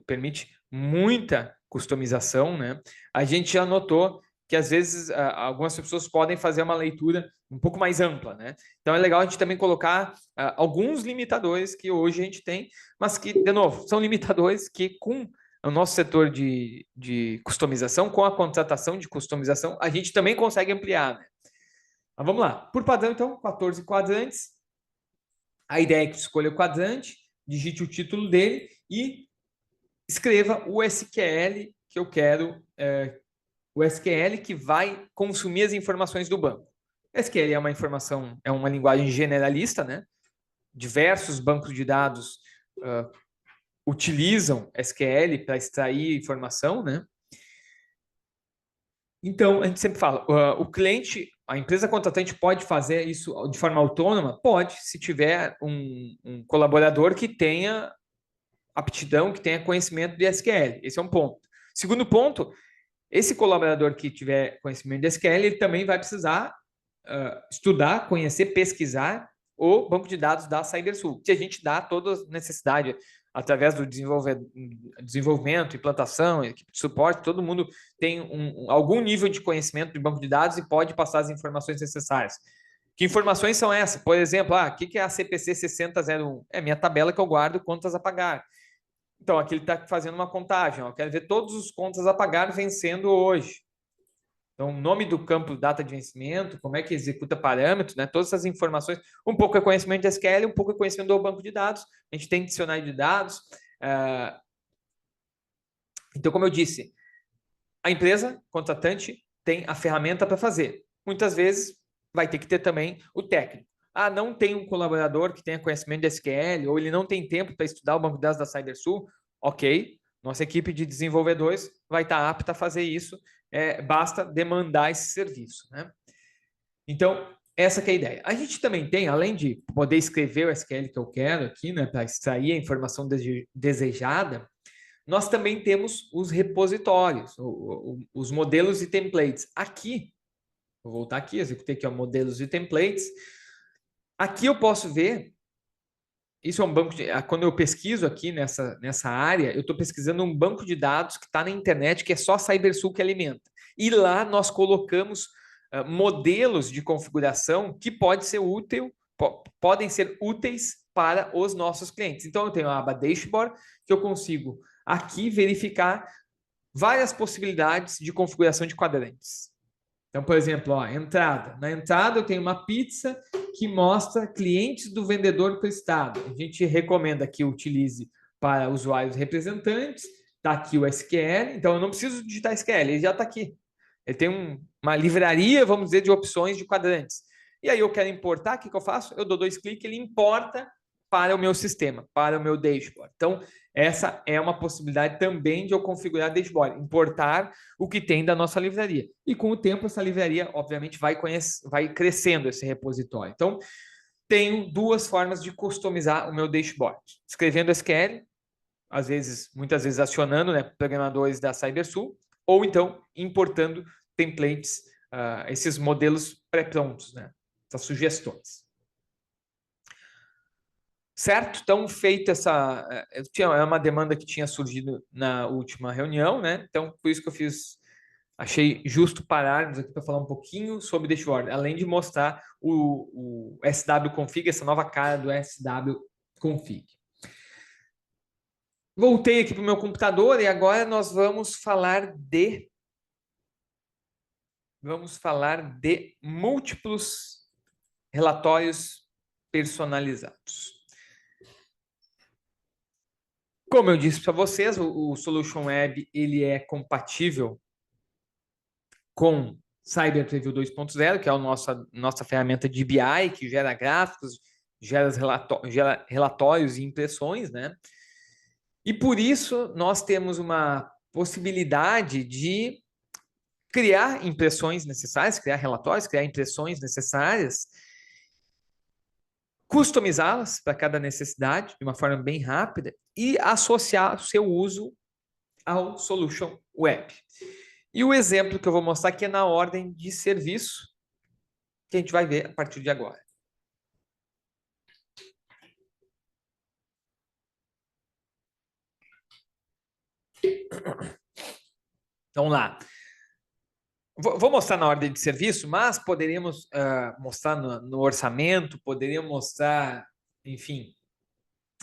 permite muita customização, né? A gente já notou que às vezes algumas pessoas podem fazer uma leitura um pouco mais ampla, né? Então é legal a gente também colocar alguns limitadores que hoje a gente tem, mas que, de novo, são limitadores que com o nosso setor de customização, com a contratação de customização, a gente também consegue ampliar, né? Mas vamos lá. Por padrão, então, 14 quadrantes. A ideia é que escolha o quadrante, digite o título dele e escreva o SQL que eu quero, o SQL que vai consumir as informações do banco. SQL é uma informação, é uma linguagem generalista, né? Diversos bancos de dados utilizam SQL para extrair informação, né? Então, a gente sempre fala, o cliente, a empresa contratante pode fazer isso de forma autônoma? Pode, se tiver um colaborador que tenha aptidão, que tenha conhecimento de SQL. Esse é um ponto. Segundo ponto, esse colaborador que tiver conhecimento de SQL, ele também vai precisar estudar, conhecer, pesquisar o banco de dados da CyberSul, que a gente dá toda a necessidade através do desenvolvimento, implantação, equipe de suporte, todo mundo tem algum nível de conhecimento de banco de dados e pode passar as informações necessárias. Que informações são essas? Por exemplo, o que é a CPC 6001? É minha tabela que eu guardo contas a pagar. Então, aqui ele está fazendo uma contagem. Eu quero ver todos os contas a pagar vencendo hoje. Então, o nome do campo data de vencimento, como é que executa parâmetros, né? Todas essas informações. Um pouco é conhecimento de SQL, um pouco é conhecimento do banco de dados. A gente tem dicionário de dados. Então, como eu disse, a empresa contratante tem a ferramenta para fazer. Muitas vezes vai ter que ter também o técnico. Não tem um colaborador que tenha conhecimento de SQL, ou ele não tem tempo para estudar o banco de dados da CyberSul. Ok, nossa equipe de desenvolvedores vai estar apta a fazer isso. Basta demandar esse serviço, né? Então, essa que é a ideia. A gente também tem, além de poder escrever o SQL que eu quero aqui, né, para extrair a informação desejada, nós também temos os repositórios, os modelos e templates. Aqui, vou voltar aqui, executei aqui, modelos e templates. Aqui eu posso ver, isso é um banco de, quando eu pesquiso aqui nessa área, eu estou pesquisando um banco de dados que está na internet, que é só a CyberSul que alimenta. E lá nós colocamos modelos de configuração que podem ser úteis para os nossos clientes. Então, eu tenho a aba Dashboard, que eu consigo aqui verificar várias possibilidades de configuração de quadrantes. Então, por exemplo, ó, entrada. Na entrada eu tenho uma pizza que mostra clientes do vendedor prestado. A gente recomenda que utilize para usuários representantes. Está aqui o SQL, então eu não preciso digitar SQL, ele já está aqui. Ele tem uma livraria, vamos dizer, de opções de quadrantes. E aí eu quero importar, o que eu faço? Eu dou 2 cliques, ele importa para o meu sistema, para o meu dashboard. Então, essa é uma possibilidade também de eu configurar dashboard, importar o que tem da nossa livraria. E com o tempo, essa livraria, obviamente, vai crescendo esse repositório. Então, tenho 2 formas de customizar o meu dashboard. Escrevendo SQL, muitas vezes acionando, né, programadores da CyberSul, ou então importando templates, esses modelos pré-prontos, né, essas sugestões. Certo? Então, feita essa... É uma demanda que tinha surgido na última reunião, né? Então, por isso que eu achei justo pararmos aqui para falar um pouquinho sobre dashboard, além de mostrar o SW-config, essa nova cara do SW-config. Voltei aqui para o meu computador e agora nós vamos falar de múltiplos relatórios personalizados. Como eu disse para vocês, o Solution Web ele é compatível com Cyber Preview 2.0, que é a nossa ferramenta de BI, que gera gráficos, gera relatórios e impressões, né? E por isso nós temos uma possibilidade de criar impressões necessárias, criar relatórios, criar impressões necessárias, customizá-las para cada necessidade de uma forma bem rápida e associar o seu uso ao Solution Web. E o exemplo que eu vou mostrar aqui é na ordem de serviço, que a gente vai ver a partir de agora. Vamos lá. Vou mostrar na ordem de serviço, mas poderíamos mostrar no orçamento, poderíamos mostrar, enfim,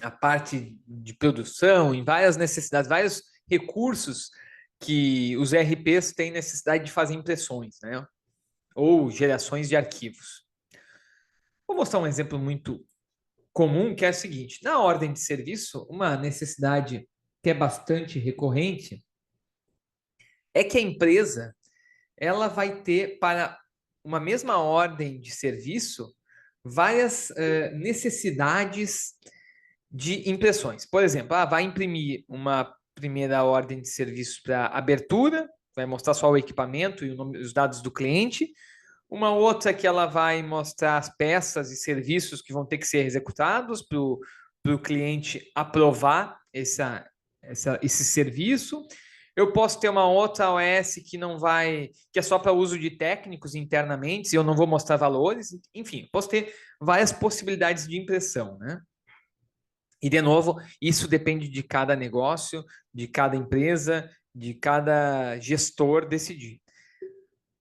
a parte de produção, em várias necessidades, vários recursos que os ERPs têm necessidade de fazer impressões, né? Ou gerações de arquivos. Vou mostrar um exemplo muito comum, que é o seguinte: na ordem de serviço, uma necessidade que é bastante recorrente é que a empresa ela vai ter, para uma mesma ordem de serviço, várias necessidades de impressões. Por exemplo, vai imprimir uma primeira ordem de serviço para abertura, vai mostrar só o equipamento e os dados do cliente. Uma outra que ela vai mostrar as peças e serviços que vão ter que ser executados para o cliente aprovar esse serviço. Eu posso ter uma outra OS que é só para uso de técnicos internamente, e eu não vou mostrar valores. Enfim, posso ter várias possibilidades de impressão, né? E, de novo, isso depende de cada negócio, de cada empresa, de cada gestor decidir.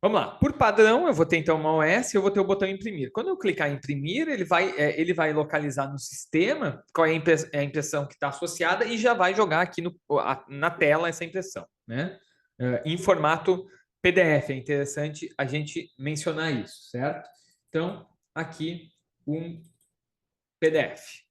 Vamos lá. Por padrão, eu vou ter então uma OS e eu vou ter o botão imprimir. Quando eu clicar em imprimir, ele vai localizar no sistema qual é a impressão que está associada e já vai jogar aqui na tela essa impressão, né? Em formato PDF. É interessante a gente mencionar isso, certo? Então, aqui um PDF.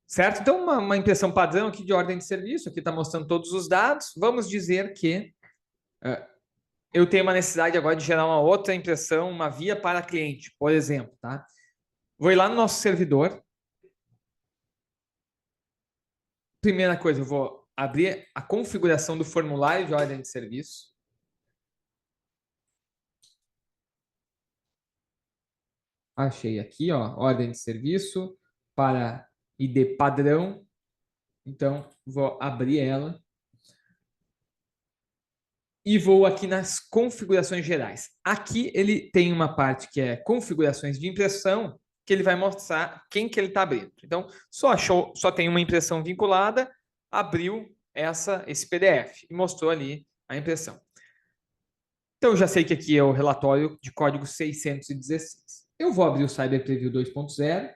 Certo? Então, uma impressão padrão aqui de ordem de serviço, aqui está mostrando todos os dados. Vamos dizer que eu tenho uma necessidade agora de gerar uma outra impressão, uma via para cliente, por exemplo. Tá? Vou ir lá no nosso servidor. Primeira coisa, eu vou abrir a configuração do formulário de ordem de serviço. Achei aqui, ó, ordem de serviço para ID padrão. Então, vou abrir ela. E vou aqui nas configurações gerais. Aqui ele tem uma parte que é configurações de impressão, que ele vai mostrar quem que ele está abrindo. Então, só tem uma impressão vinculada, abriu esse PDF e mostrou ali a impressão. Então, eu já sei que aqui é o relatório de código 616. Eu vou abrir o Cyber Preview 2.0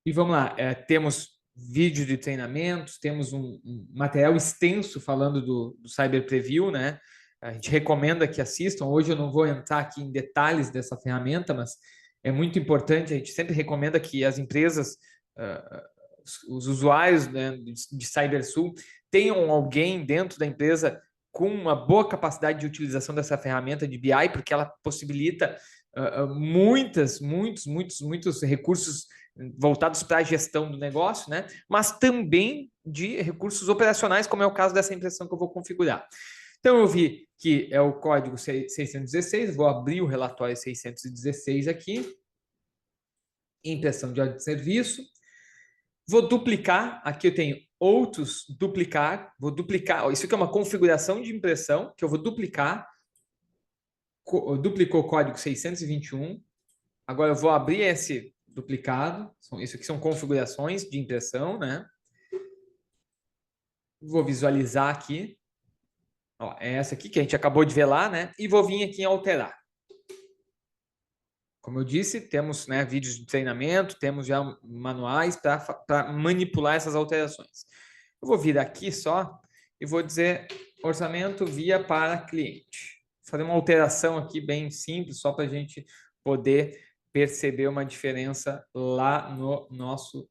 e vamos lá. Temos vídeo de treinamentos, temos um material extenso falando do Cyber Preview, né? A gente recomenda que assistam. Hoje eu não vou entrar aqui em detalhes dessa ferramenta, mas é muito importante. A gente sempre recomenda que as empresas, os usuários, né, de CyberSul, tenham alguém dentro da empresa com uma boa capacidade de utilização dessa ferramenta de BI, porque ela possibilita muitos recursos voltados para a gestão do negócio, né? Mas também de recursos operacionais, como é o caso dessa impressão que eu vou configurar. Então, eu vi que é o código 616, vou abrir o relatório 616 aqui, impressão de ordem de serviço, vou duplicar, aqui eu tenho outros duplicar, vou duplicar, isso aqui é uma configuração de impressão, que eu vou duplicar, duplicou o código 621, agora eu vou abrir esse duplicado, isso aqui são configurações de impressão, né? Vou visualizar aqui, ó, é essa aqui que a gente acabou de ver lá, né? E vou vir aqui em alterar. Como eu disse, temos, né, vídeos de treinamento, temos já manuais para manipular essas alterações. Eu vou vir aqui só e vou dizer orçamento via para cliente. Vou fazer uma alteração aqui bem simples, só para a gente poder perceber uma diferença lá no nosso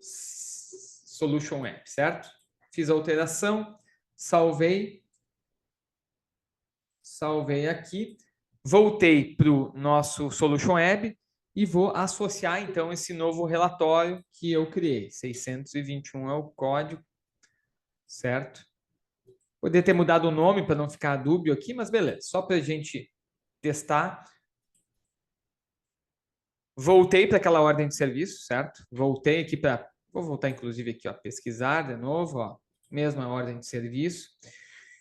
Solution Web, certo? Fiz a alteração, salvei aqui, voltei para o nosso Solution Web e vou associar, então, esse novo relatório que eu criei. 621 é o código, certo? Poderia ter mudado o nome para não ficar dúbio aqui, mas beleza. Só para a gente testar. Voltei para aquela ordem de serviço, certo? Voltei aqui para... Vou voltar, inclusive, aqui, ó, pesquisar de novo, ó, mesma ordem de serviço.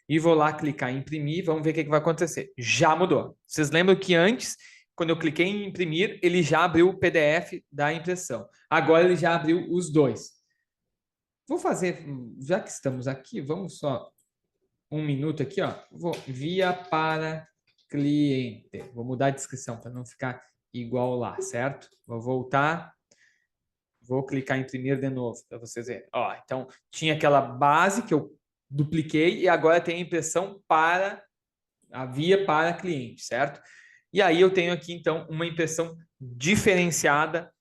E vou lá clicar em imprimir, vamos ver o que vai acontecer. Já mudou. Vocês lembram que antes, quando eu cliquei em imprimir, ele já abriu o PDF da impressão. Agora ele já abriu os dois. Vou fazer, já que estamos aqui, vamos só um minuto aqui, ó. Vou via para cliente. Vou mudar a descrição para não ficar igual lá, certo? Vou voltar. Vou clicar em imprimir de novo para vocês verem. Ó, então, tinha aquela base que eu dupliquei e agora tem a impressão para a via para cliente, certo? E aí eu tenho aqui, então, uma impressão diferenciada.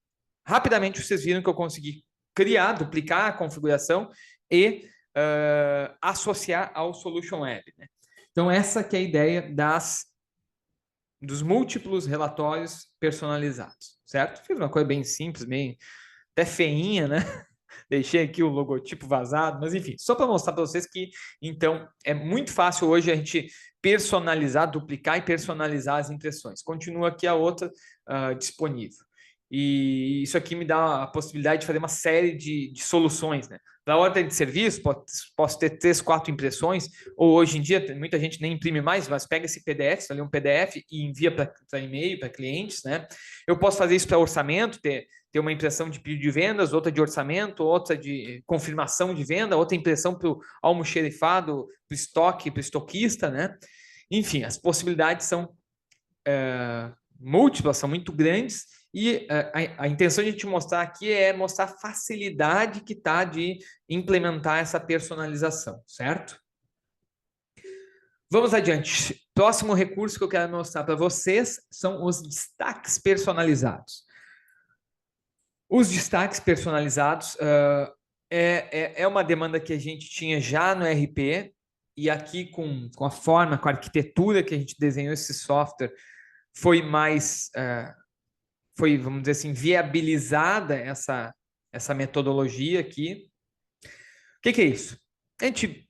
Rapidamente vocês viram que eu consegui criar, duplicar a configuração e associar ao Solution Web, né? Então, essa que é a ideia dos múltiplos relatórios personalizados, certo? Fiz uma coisa bem simples, bem até feinha, né? Deixei aqui o logotipo vazado, mas enfim, só para mostrar para vocês que, então, é muito fácil hoje a gente personalizar, duplicar e personalizar as impressões. Continua aqui a outra disponível. E isso aqui me dá a possibilidade de fazer uma série de soluções, né? Para ordem de serviço, posso ter 3, 4 impressões, ou hoje em dia, muita gente nem imprime mais, mas pega esse PDF, ali um PDF e envia para e-mail, para clientes, né? Eu posso fazer isso para orçamento, ter uma impressão de pedido de vendas, outra de orçamento, outra de confirmação de venda, outra impressão para o almoxerifado, para o estoque, para o estoquista, né? Enfim, as possibilidades são múltiplas, são muito grandes, e a intenção de te mostrar aqui é mostrar a facilidade que está de implementar essa personalização, certo? Vamos adiante. Próximo recurso que eu quero mostrar para vocês são os destaques personalizados. Os destaques personalizados é uma demanda que a gente tinha já no RP, e aqui com a forma, com a arquitetura que a gente desenhou esse software, foi mais, vamos dizer assim, viabilizada essa metodologia aqui. O que é isso? A gente,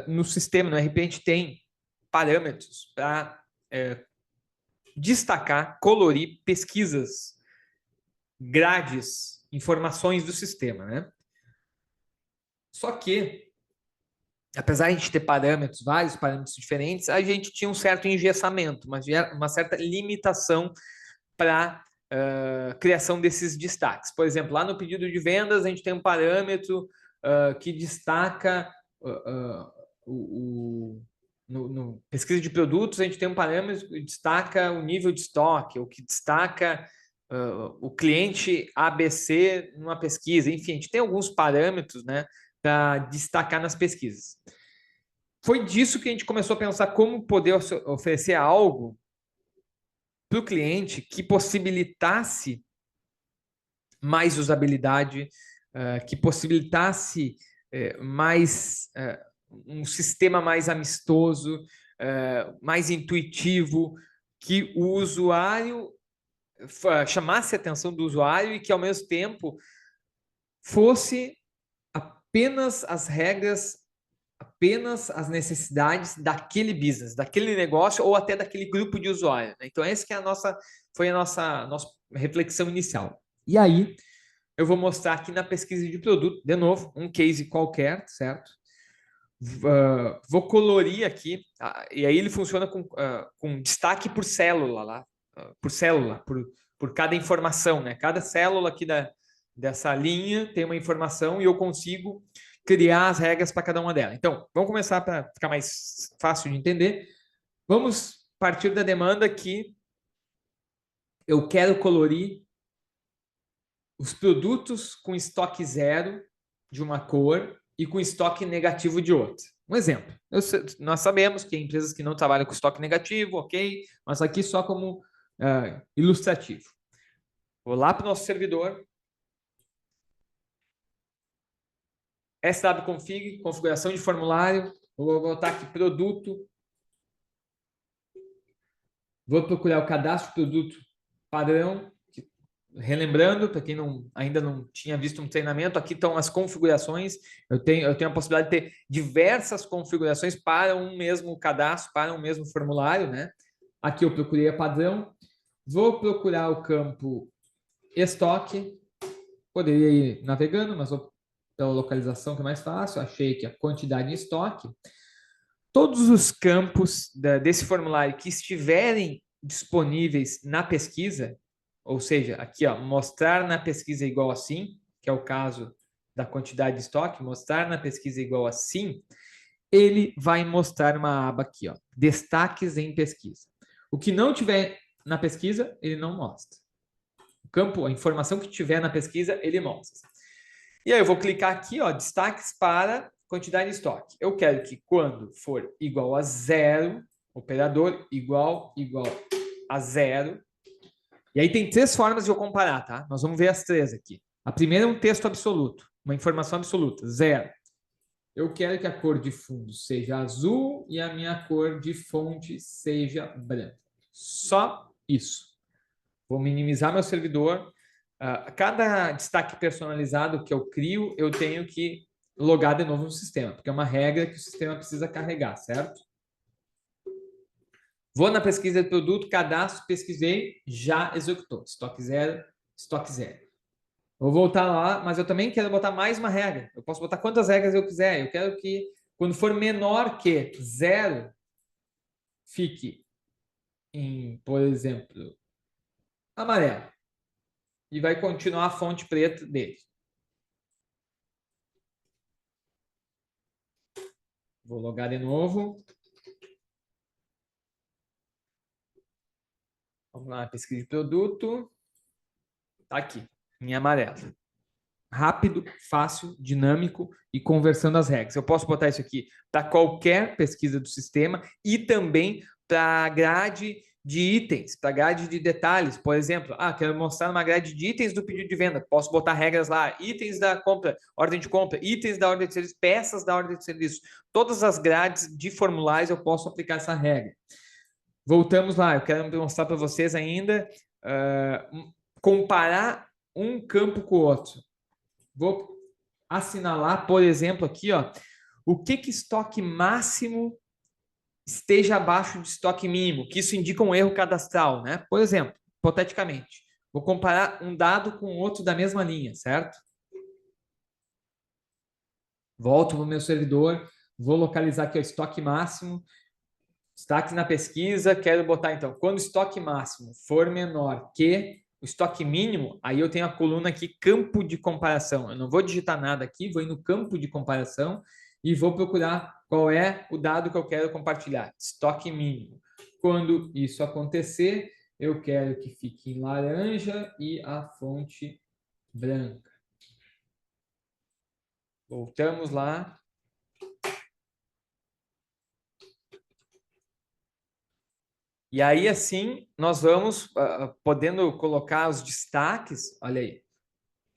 no sistema, no RP, a gente tem parâmetros para destacar, colorir pesquisas, grades, informações do sistema, né? Só que, apesar de a gente ter parâmetros, vários parâmetros diferentes, a gente tinha um certo engessamento, uma certa limitação para criação desses destaques. Por exemplo, lá no pedido de vendas, a gente tem um parâmetro que destaca no pesquisa de produtos, a gente tem um parâmetro que destaca o nível de estoque, o que destaca o cliente ABC numa pesquisa. Enfim, a gente tem alguns parâmetros, né, para destacar nas pesquisas. Foi disso que a gente começou a pensar como poder oferecer algo para o cliente que possibilitasse mais usabilidade, que possibilitasse mais um sistema mais amistoso, mais intuitivo, que o usuário chamasse a atenção do usuário e que, ao mesmo tempo, fosse apenas as regras, apenas as necessidades daquele business, daquele negócio ou até daquele grupo de usuários. Então, essa que é foi a nossa reflexão inicial. E aí, eu vou mostrar aqui na pesquisa de produto, de novo, um case qualquer, certo? Vou colorir aqui, e aí ele funciona com destaque por célula lá, por cada informação, né? Cada célula aqui dessa linha tem uma informação e eu consigo criar as regras para cada uma delas. Então, vamos começar para ficar mais fácil de entender. Vamos partir da demanda que eu quero colorir os produtos com estoque zero de uma cor e com estoque negativo de outra. Um exemplo, nós sabemos que tem empresas que não trabalham com estoque negativo, ok, mas aqui só como ilustrativo. Vou lá para o nosso servidor, swconfig, configuração de formulário, vou botar aqui produto, vou procurar o cadastro produto padrão, relembrando, para quem ainda não tinha visto um treinamento, aqui estão as configurações. Eu tenho a possibilidade de ter diversas configurações para um mesmo cadastro, para um mesmo formulário, né? Aqui eu procurei a padrão. Vou procurar o campo estoque. Poderia ir navegando, mas vou pela localização que é mais fácil. Achei que a quantidade em estoque. Todos os campos desse formulário que estiverem disponíveis na pesquisa, ou seja, aqui, ó, mostrar na pesquisa igual assim, que é o caso da quantidade de estoque, mostrar na pesquisa igual assim, ele vai mostrar uma aba aqui, ó, destaques em pesquisa. O que não tiver na pesquisa, ele não mostra. O campo, a informação que tiver na pesquisa, ele mostra. E aí eu vou clicar aqui, ó, destaques para quantidade de estoque. Eu quero que quando for igual a zero, operador igual a zero. E aí tem três formas de eu comparar, tá? Nós vamos ver as três aqui. A primeira é um texto absoluto, uma informação absoluta, zero. Eu quero que a cor de fundo seja azul e a minha cor de fonte seja branca. Só isso. Vou minimizar meu servidor. Cada destaque personalizado que eu crio, eu tenho que logar de novo no sistema, porque é uma regra que o sistema precisa carregar, certo? Vou na pesquisa de produto, cadastro, pesquisei, já executou. Estoque zero, estoque zero. Vou voltar lá, mas eu também quero botar mais uma regra. Eu posso botar quantas regras eu quiser. Eu quero que, quando for menor que zero, fique em, por exemplo, amarelo. E vai continuar a fonte preta dele. Vou logar de novo. Vamos lá, pesquisa de produto. Tá aqui, em amarelo. Rápido, fácil, dinâmico e conversando as regras. Eu posso botar isso aqui para qualquer pesquisa do sistema e também para a grade de itens, para a grade de detalhes. Por exemplo, quero mostrar uma grade de itens do pedido de venda. Posso botar regras lá, itens da compra, ordem de compra, itens da ordem de serviço, peças da ordem de serviço. Todas as grades de formulários eu posso aplicar essa regra. Voltamos lá, eu quero mostrar para vocês ainda comparar um campo com o outro. Vou assinalar, por exemplo, aqui, ó, o que estoque máximo esteja abaixo de estoque mínimo, que isso indica um erro cadastral, né? Por exemplo, hipoteticamente, vou comparar um dado com outro da mesma linha, certo? Volto no meu servidor, vou localizar aqui o estoque máximo, destaque na pesquisa, quero botar então, quando o estoque máximo for menor que o estoque mínimo, aí eu tenho a coluna aqui, campo de comparação. Eu não vou digitar nada aqui, vou ir no campo de comparação e vou procurar qual é o dado que eu quero compartilhar, estoque mínimo. Quando isso acontecer, eu quero que fique em laranja e a fonte branca. Voltamos lá. E aí, assim, nós vamos podendo colocar os destaques. Olha aí,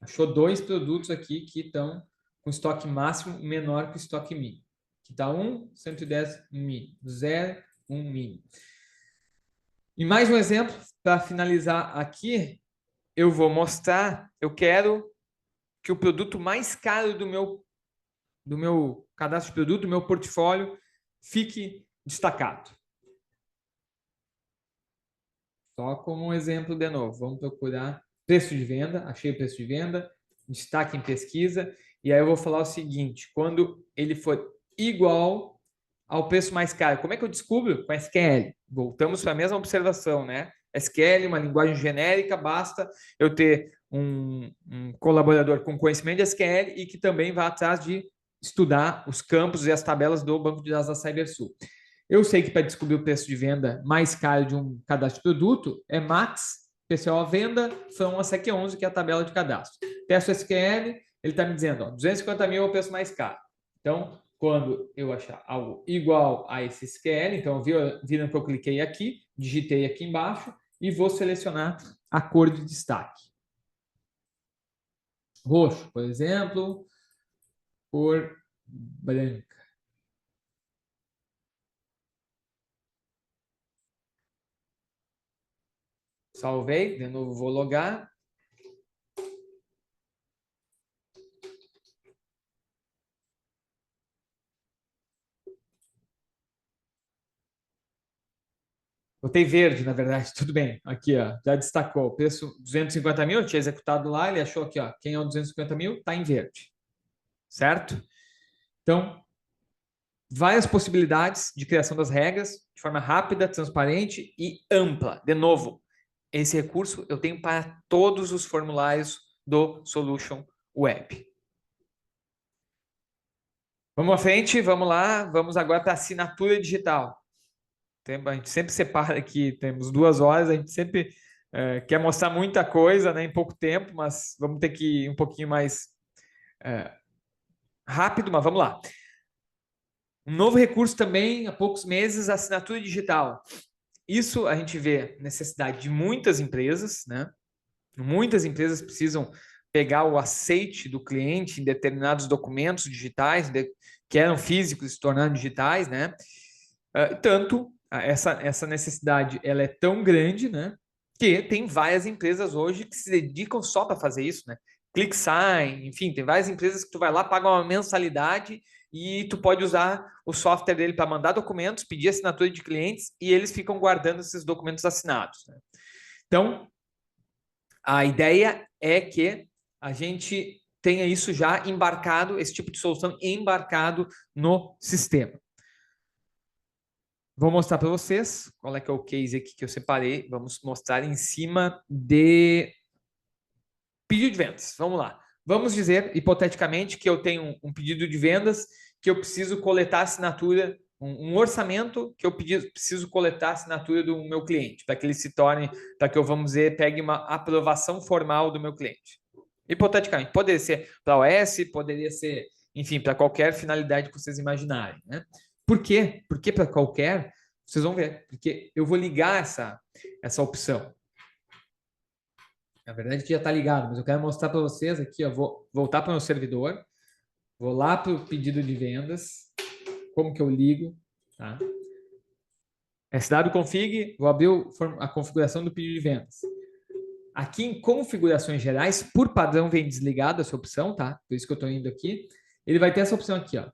achou 2 produtos aqui que estão com estoque máximo menor que o estoque mínimo. Aqui está 110 mínimo, 0, 1 mínimo. E mais um exemplo, para finalizar aqui, eu vou mostrar, eu quero que o produto mais caro do meu cadastro de produto, do meu portfólio, fique destacado. Só como um exemplo de novo, vamos procurar preço de venda, achei o preço de venda, destaque em pesquisa, e aí eu vou falar o seguinte, quando ele for igual ao preço mais caro, como é que eu descubro? Com SQL. Voltamos para a mesma observação, né? SQL, uma linguagem genérica, basta eu ter um colaborador com conhecimento de SQL e que também vá atrás de estudar os campos e as tabelas do banco de dados da CyberSul. Eu sei que para descobrir o preço de venda mais caro de um cadastro de produto é Max, PCO venda, from a SEC 11, que é a tabela de cadastro. Peço SQL, ele está me dizendo, ó, 250 mil é o preço mais caro. Então, quando eu achar algo igual a esse SQL, então viram que eu cliquei aqui, digitei aqui embaixo e vou selecionar a cor de destaque. Roxo, por exemplo, cor branca. Salvei, de novo vou logar. Botei verde, na verdade, tudo bem. Aqui, ó, já destacou. O preço 250 mil, eu tinha executado lá, ele achou aqui, ó, quem é o 250 mil, está em verde. Certo? Então, várias possibilidades de criação das regras de forma rápida, transparente e ampla. De novo, esse recurso eu tenho para todos os formulários do Solution Web. Vamos à frente, vamos lá, vamos agora para a assinatura digital. A gente sempre separa aqui, temos 2 horas, a gente sempre quer mostrar muita coisa, né, em pouco tempo, mas vamos ter que ir um pouquinho mais rápido, mas vamos lá. Um novo recurso também, há poucos meses, assinatura digital. Isso a gente vê necessidade de muitas empresas, né? Muitas empresas precisam pegar o aceite do cliente em determinados documentos digitais, que eram físicos e se tornando digitais, né? Tanto essa necessidade ela é tão grande, né? Que tem várias empresas hoje que se dedicam só para fazer isso, né? ClickSign, enfim, tem várias empresas que tu vai lá, paga uma mensalidade e tu pode usar o software dele para mandar documentos, pedir assinatura de clientes e eles ficam guardando esses documentos assinados, né? Então, a ideia é que a gente tenha isso já embarcado, esse tipo de solução embarcado no sistema. Vou mostrar para vocês qual é que é o case aqui que eu separei. Vamos mostrar em cima de pedido de vendas. Vamos lá. Vamos dizer, hipoteticamente, que eu tenho um pedido de vendas que eu preciso coletar assinatura, um orçamento que eu preciso coletar a assinatura do meu cliente, para que ele se torne, para que eu, vamos dizer, pegue uma aprovação formal do meu cliente. Hipoteticamente, poderia ser para OS, poderia ser, enfim, para qualquer finalidade que vocês imaginarem, né? Por quê? Porque para qualquer, vocês vão ver, porque eu vou ligar essa opção. Na verdade, já está ligado, mas eu quero mostrar para vocês aqui, eu vou voltar para o meu servidor, vou lá para o pedido de vendas, como que eu ligo, tá? swconfig, vou abrir a configuração do pedido de vendas. Aqui em configurações gerais, por padrão vem desligado essa opção, tá? Por isso que eu estou indo aqui. Ele vai ter essa opção aqui, ó.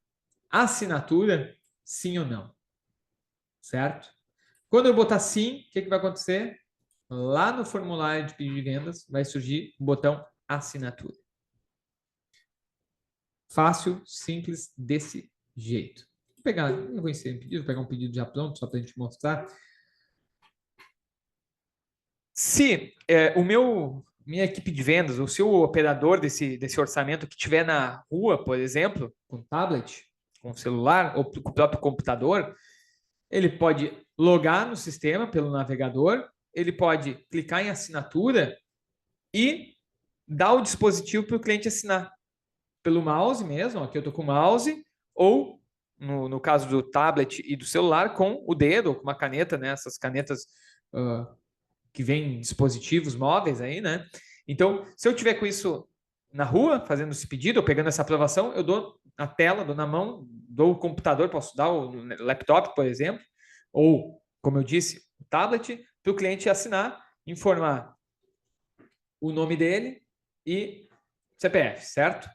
Assinatura, sim ou não. Certo? Quando eu botar sim, o que vai acontecer? Lá no formulário de pedido de vendas vai surgir o botão assinatura. Fácil, simples, desse jeito. Vou pegar, eu vou inserir um pedido, vou pegar um pedido já pronto, só para a gente mostrar. Se minha equipe de vendas, ou se o operador desse orçamento que estiver na rua, por exemplo, com tablet, com o celular ou com o próprio computador, ele pode logar no sistema pelo navegador, ele pode clicar em assinatura e dar o dispositivo para o cliente assinar pelo mouse mesmo. Aqui eu estou com o mouse, ou no caso do tablet e do celular, com o dedo ou com uma caneta, né? Essas canetas que vêm em dispositivos móveis aí, né? Então, se eu tiver com isso na rua, fazendo esse pedido ou pegando essa aprovação, eu dou na tela, dou na mão, dou o computador, posso dar o laptop, por exemplo, ou, como eu disse, o tablet, para o cliente assinar, informar o nome dele e CPF, certo?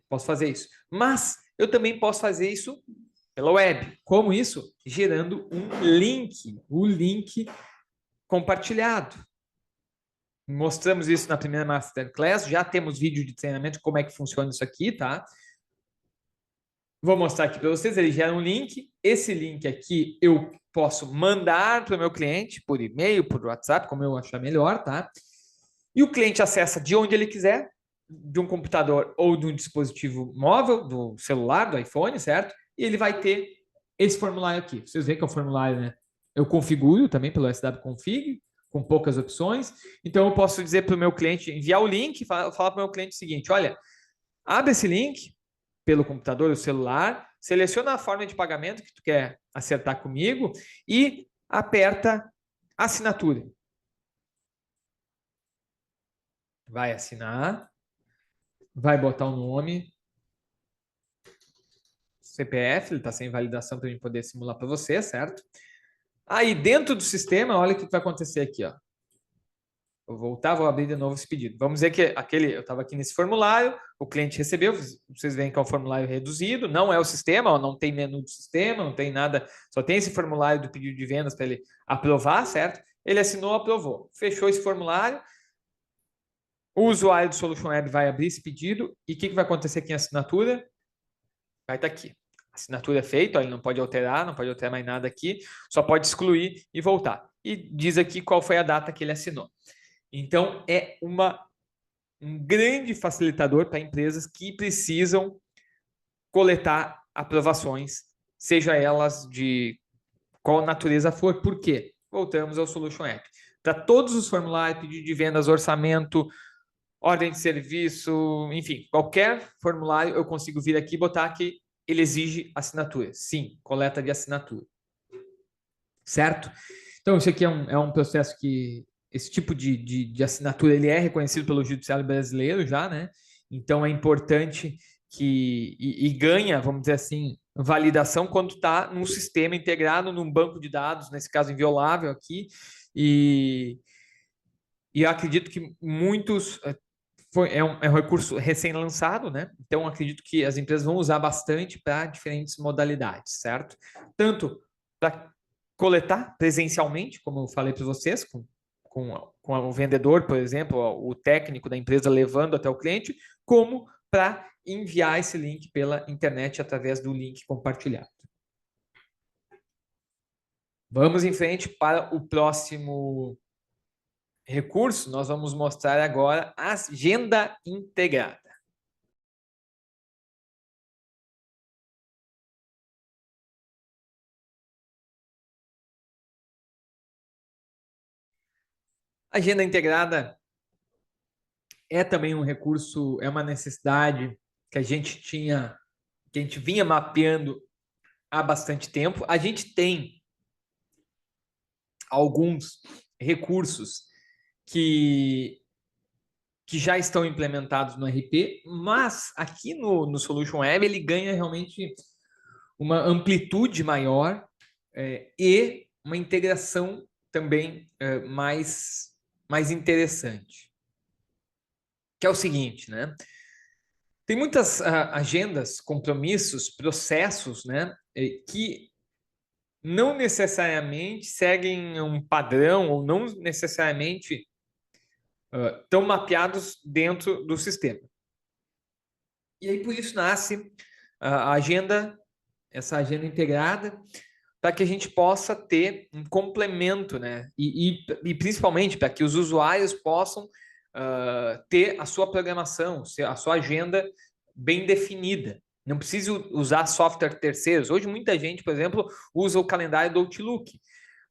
Posso fazer isso. Mas eu também posso fazer isso pela web. Como isso? Gerando um link, o link compartilhado. Mostramos isso na primeira Masterclass, já temos vídeo de treinamento de como é que funciona isso aqui, tá? Vou mostrar aqui para vocês, ele gera um link, esse link aqui eu posso mandar para o meu cliente por e-mail, por WhatsApp, como eu achar melhor, tá? E o cliente acessa de onde ele quiser, de um computador ou de um dispositivo móvel, do celular, do iPhone, certo? E ele vai ter esse formulário aqui. Vocês veem que é o formulário, né? Eu configuro também pelo SW Config, com poucas opções. Então, eu posso dizer para o meu cliente, enviar o link, falar para o meu cliente o seguinte, olha, abre esse link pelo computador ou celular, seleciona a forma de pagamento que tu quer acertar comigo e aperta assinatura. Vai assinar, vai botar o nome, CPF, ele está sem validação para a gente poder simular para você, certo? Aí dentro do sistema, olha o que vai acontecer aqui, ó. Vou voltar, vou abrir de novo esse pedido. Vamos dizer que eu estava aqui nesse formulário, o cliente recebeu, vocês veem que é um formulário reduzido, não é o sistema, ó, não tem menu do sistema, não tem nada, só tem esse formulário do pedido de vendas para ele aprovar, certo? Ele assinou, aprovou. Fechou esse formulário, o usuário do Solution Web vai abrir esse pedido e o que vai acontecer aqui em assinatura? Vai estar aqui. Assinatura é feita, ele não pode alterar mais nada aqui, só pode excluir e voltar. E diz aqui qual foi a data que ele assinou. Então, é um grande facilitador para empresas que precisam coletar aprovações, seja elas de qual natureza for. Por quê? Voltamos ao Solution App. Para todos os formulários, pedido de vendas, orçamento, ordem de serviço, enfim, qualquer formulário eu consigo vir aqui e botar que ele exige assinatura. Sim, coleta de assinatura. Certo? Então, isso aqui é um processo que esse tipo de assinatura ele é reconhecido pelo Judiciário brasileiro já, né? Então, é importante que ganha, vamos dizer assim, validação quando está num sistema integrado, num banco de dados, nesse caso inviolável aqui, e eu acredito que muitos é um recurso recém-lançado, né? Então, acredito que as empresas vão usar bastante para diferentes modalidades, certo? Tanto para coletar presencialmente, como eu falei para vocês, com o vendedor, por exemplo, o técnico da empresa levando até o cliente, como para enviar esse link pela internet através do link compartilhado. Vamos em frente para o próximo recurso. Nós vamos mostrar agora a agenda integrada. A agenda integrada é também um recurso, é uma necessidade que a gente vinha mapeando há bastante tempo. A gente tem alguns recursos que já estão implementados no RP, mas aqui no Solution Web ele ganha realmente uma amplitude maior e uma integração também mais interessante. Que é o seguinte, né? Tem muitas agendas, compromissos, processos, né, que não necessariamente seguem um padrão ou não necessariamente estão mapeados dentro do sistema. E aí por isso nasce a agenda, essa agenda integrada, para que a gente possa ter um complemento, né? E principalmente para que os usuários possam ter a sua programação, a sua agenda bem definida. Não preciso usar software terceiros. Hoje, muita gente, por exemplo, usa o calendário do Outlook,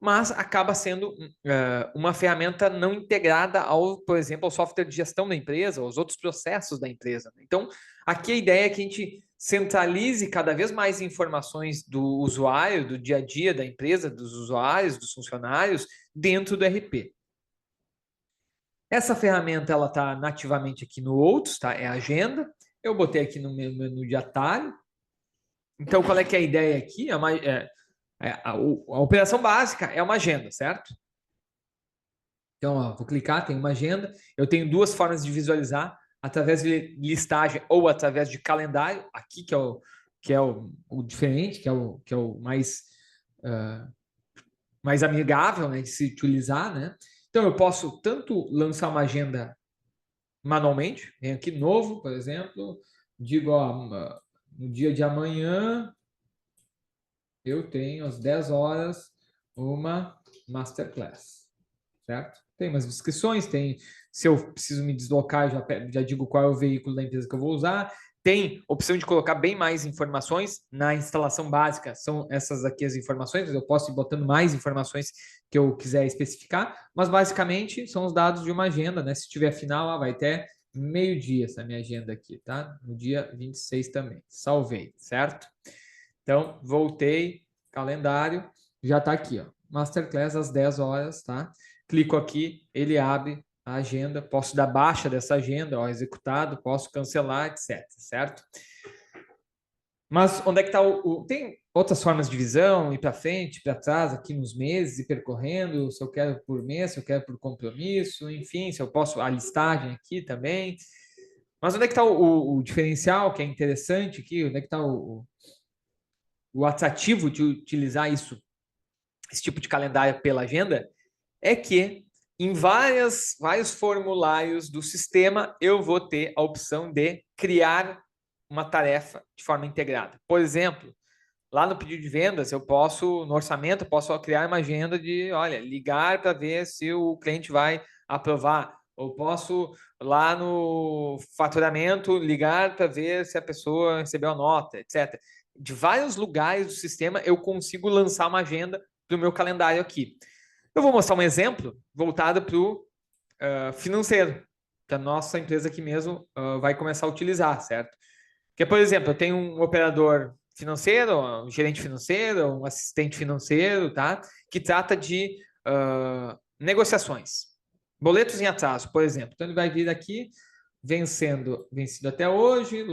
mas acaba sendo uma ferramenta não integrada ao, por exemplo, ao software de gestão da empresa, aos outros processos da empresa. Então, aqui a ideia é que a gente centralize cada vez mais informações do usuário, do dia a dia da empresa, dos usuários, dos funcionários, dentro do RP. Essa ferramenta ela está nativamente aqui no Outros, tá? É a agenda. Eu botei aqui no meu menu de atalho. Então, qual é que é a ideia aqui? A operação básica é uma agenda, certo? Então, ó, vou clicar, tem uma agenda. Eu tenho duas formas de visualizar, através de listagem ou através de calendário, aqui que é o diferente, que é o mais amigável, né, de se utilizar, né? Então, eu posso tanto lançar uma agenda manualmente, venho aqui novo, por exemplo, digo, ó, no dia de amanhã eu tenho às 10 horas uma masterclass, certo? Tem umas descrições, tem se eu preciso me deslocar, já digo qual é o veículo da empresa que eu vou usar. Tem opção de colocar bem mais informações na instalação básica, são essas aqui as informações, eu posso ir botando mais informações que eu quiser especificar, mas basicamente são os dados de uma agenda, né? Se tiver final, vai até meio-dia essa minha agenda aqui, tá? No dia 26 também. Salvei, certo? Então, voltei, calendário, já está aqui, ó. Masterclass às 10 horas, tá? Clico aqui, ele abre a agenda, posso dar baixa dessa agenda, ó, executado, posso cancelar, etc, certo? Mas onde é que está tem outras formas de visão, ir para frente, para trás, aqui nos meses, ir percorrendo, se eu quero por mês, se eu quero por compromisso, enfim, se eu posso, a listagem aqui também. Mas onde é que está o diferencial, que é interessante aqui, onde é que está o atrativo de utilizar isso, esse tipo de calendário pela agenda, é que em vários formulários do sistema eu vou ter a opção de criar uma tarefa de forma integrada. Por exemplo, lá no pedido de vendas, eu posso, no orçamento, eu posso criar uma agenda de, olha, ligar para ver se o cliente vai aprovar. Ou posso, lá no faturamento, ligar para ver se a pessoa recebeu a nota, etc. De vários lugares do sistema, eu consigo lançar uma agenda para o meu calendário aqui. Eu vou mostrar um exemplo voltado para o financeiro, que a nossa empresa aqui mesmo vai começar a utilizar, certo? Que, por exemplo, eu tenho um operador financeiro, um gerente financeiro, um assistente financeiro, tá? Que trata de negociações. Boletos em atraso, por exemplo. Então, ele vai vir aqui, vencido até hoje,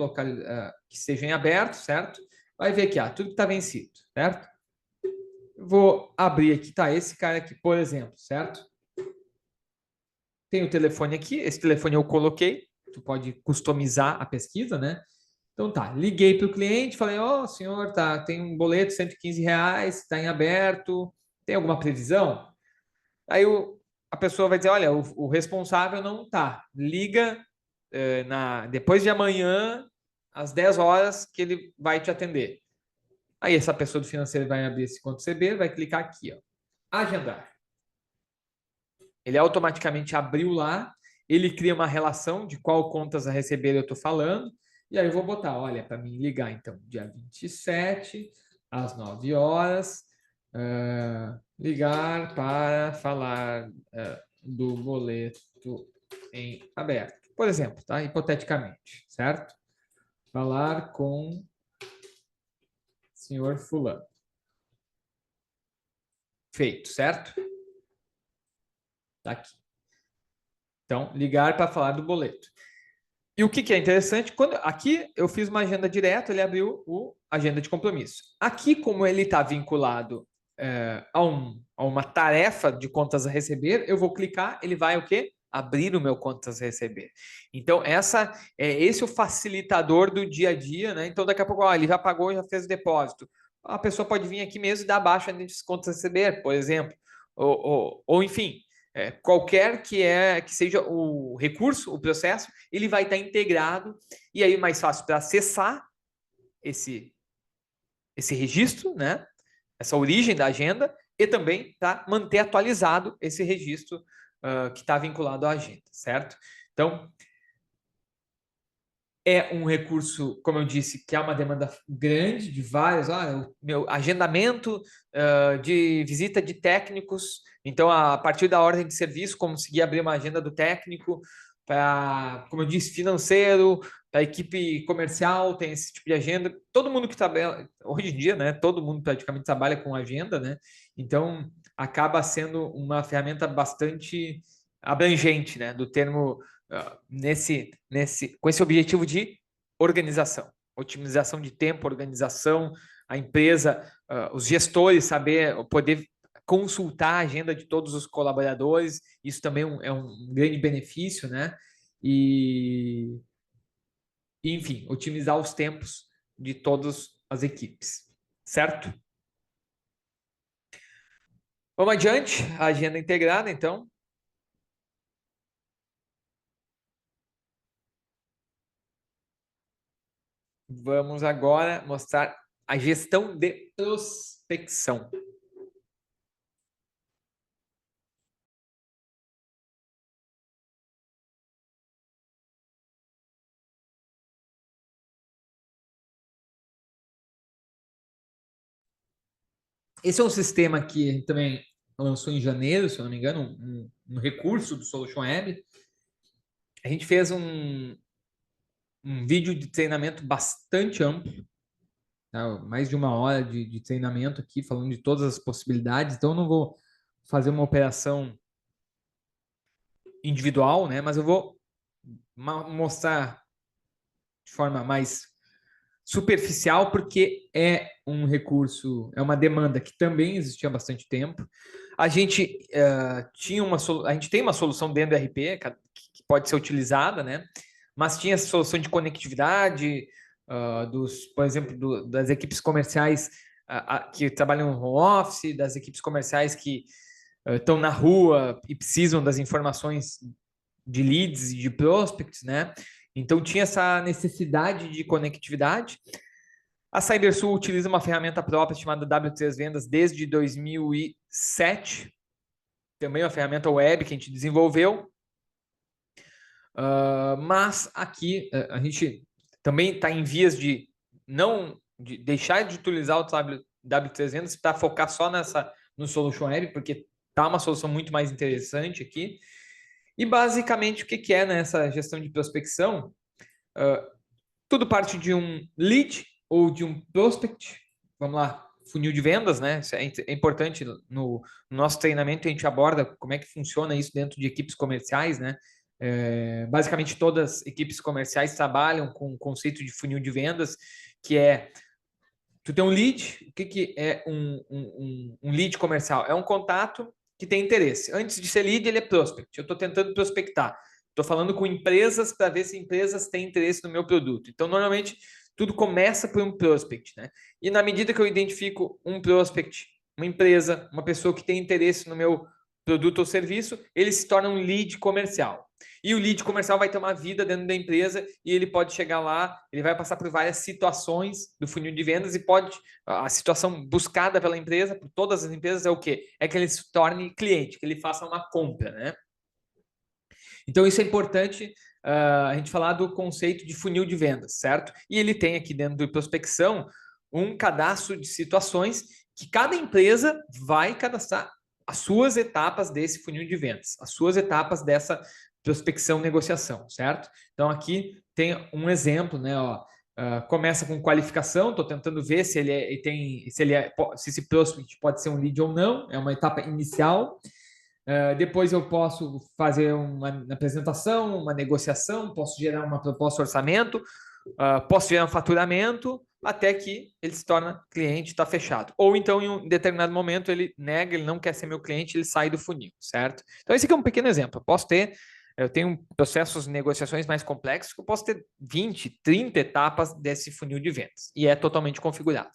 que seja em aberto, certo? Vai ver aqui, tudo que está vencido, certo? Vou abrir aqui, tá? Esse cara aqui, por exemplo, certo? Tem o telefone aqui, esse telefone eu coloquei, tu pode customizar a pesquisa, né? Então tá, liguei para o cliente, falei, ó, senhor, tá, tem um boleto de R$ 115, está em aberto, tem alguma previsão? Aí a pessoa vai dizer, olha, o responsável não tá, liga depois de amanhã, às 10 horas, que ele vai te atender. Aí essa pessoa do financeiro vai abrir esse conto CB, vai clicar aqui, ó, agendar. Ele automaticamente abriu lá, ele cria uma relação de qual contas a receber eu estou falando, e aí eu vou botar, olha, para mim ligar, então, dia 27, às 9 horas, ligar para falar do boleto em aberto. Por exemplo, tá? Hipoteticamente, certo? Falar com senhor fulano. Feito, certo? Tá aqui. Então, ligar para falar do boleto. E o que é interessante, quando aqui eu fiz uma agenda direta, ele abriu o agenda de compromisso. Aqui, como ele está vinculado a uma tarefa de contas a receber, eu vou clicar, ele vai o quê? Abrir o meu contas a receber. Então, esse é o facilitador do dia a dia, né? Então, daqui a pouco, ele já pagou, já fez o depósito. A pessoa pode vir aqui mesmo e dar baixa nesses contas a receber, por exemplo. Ou enfim, qualquer que seja o recurso, o processo, ele vai estar integrado e aí mais fácil para acessar esse registro, né? Essa origem da agenda e também para manter atualizado esse registro que está vinculado à agenda, certo? Então, É um recurso, como eu disse, que é uma demanda grande de vários. O meu agendamento de visita de técnicos. Então, a partir da ordem de serviço, conseguir abrir uma agenda do técnico para, como eu disse, financeiro, para a equipe comercial, tem esse tipo de agenda. Todo mundo que trabalha, hoje em dia, né? Todo mundo praticamente trabalha com agenda, né? Então, acaba sendo uma ferramenta bastante abrangente, né? Do termo com esse objetivo de organização, otimização de tempo, organização, a empresa, os gestores saber, poder consultar a agenda de todos os colaboradores, isso também é um grande benefício, né? E, enfim, otimizar os tempos de todas as equipes, certo? Vamos adiante, a agenda integrada, então. Vamos agora mostrar a gestão de prospecção. Esse é um sistema que a gente também lançou em janeiro, se eu não me engano, um recurso do Solution Web. A gente fez um vídeo de treinamento bastante amplo, tá? Mais de uma hora de treinamento aqui, falando de todas as possibilidades. Então, eu não vou fazer uma operação individual, né? Mas eu vou mostrar de forma mais superficial, porque é um recurso, é uma demanda que também existia há bastante tempo. A gente a gente tem uma solução dentro do RP que pode ser utilizada, né? Mas tinha essa solução de conectividade por exemplo, das equipes comerciais que trabalham no home office, das equipes comerciais que estão na rua e precisam das informações de leads e de prospects, né? Então tinha essa necessidade de conectividade. A CyberSul utiliza uma ferramenta própria chamada W3 Vendas desde 2007. Também uma ferramenta web que a gente desenvolveu. Mas aqui a gente também está em vias de não de deixar de utilizar o W3 Vendas para focar só no Solution Web, porque tá uma solução muito mais interessante aqui. E basicamente o que é nessa gestão de prospecção? Tudo parte de um lead ou de um prospect. Vamos lá, funil de vendas, né? Isso é importante no nosso treinamento, a gente aborda como é que funciona isso dentro de equipes comerciais, né? Basicamente, todas as equipes comerciais trabalham com o conceito de funil de vendas, que é tu tem um lead. O que é um lead comercial? É um contato que tem interesse. Antes de ser lead, ele é prospect. Eu estou tentando prospectar. Estou falando com empresas para ver se empresas têm interesse no meu produto. Então, normalmente, tudo começa por um prospect, né? E na medida que eu identifico um prospect, uma empresa, uma pessoa que tem interesse no meu produto ou serviço, ele se torna um lead comercial. E o lead comercial vai ter uma vida dentro da empresa e ele pode chegar lá, ele vai passar por várias situações do funil de vendas e pode, a situação buscada pela empresa, por todas as empresas, é o quê? É que ele se torne cliente, que ele faça uma compra, né? Então, isso é importante a gente falar do conceito de funil de vendas, certo? E ele tem aqui dentro do prospecção um cadastro de situações que cada empresa vai cadastrar as suas etapas desse funil de vendas, as suas etapas dessa prospecção negociação, certo? Então, aqui tem um exemplo, né? Ó, começa com qualificação, estou tentando ver se se esse prospect pode ser um lead ou não, é uma etapa inicial. Depois eu posso fazer uma apresentação, uma negociação, posso gerar uma proposta de orçamento, posso gerar um faturamento, até que ele se torna cliente, está fechado. Ou então, em um determinado momento, ele nega, ele não quer ser meu cliente, ele sai do funil, certo? Então, esse aqui é um pequeno exemplo. Eu tenho processos de negociações mais complexos que eu posso ter 20, 30 etapas desse funil de vendas. E é totalmente configurável.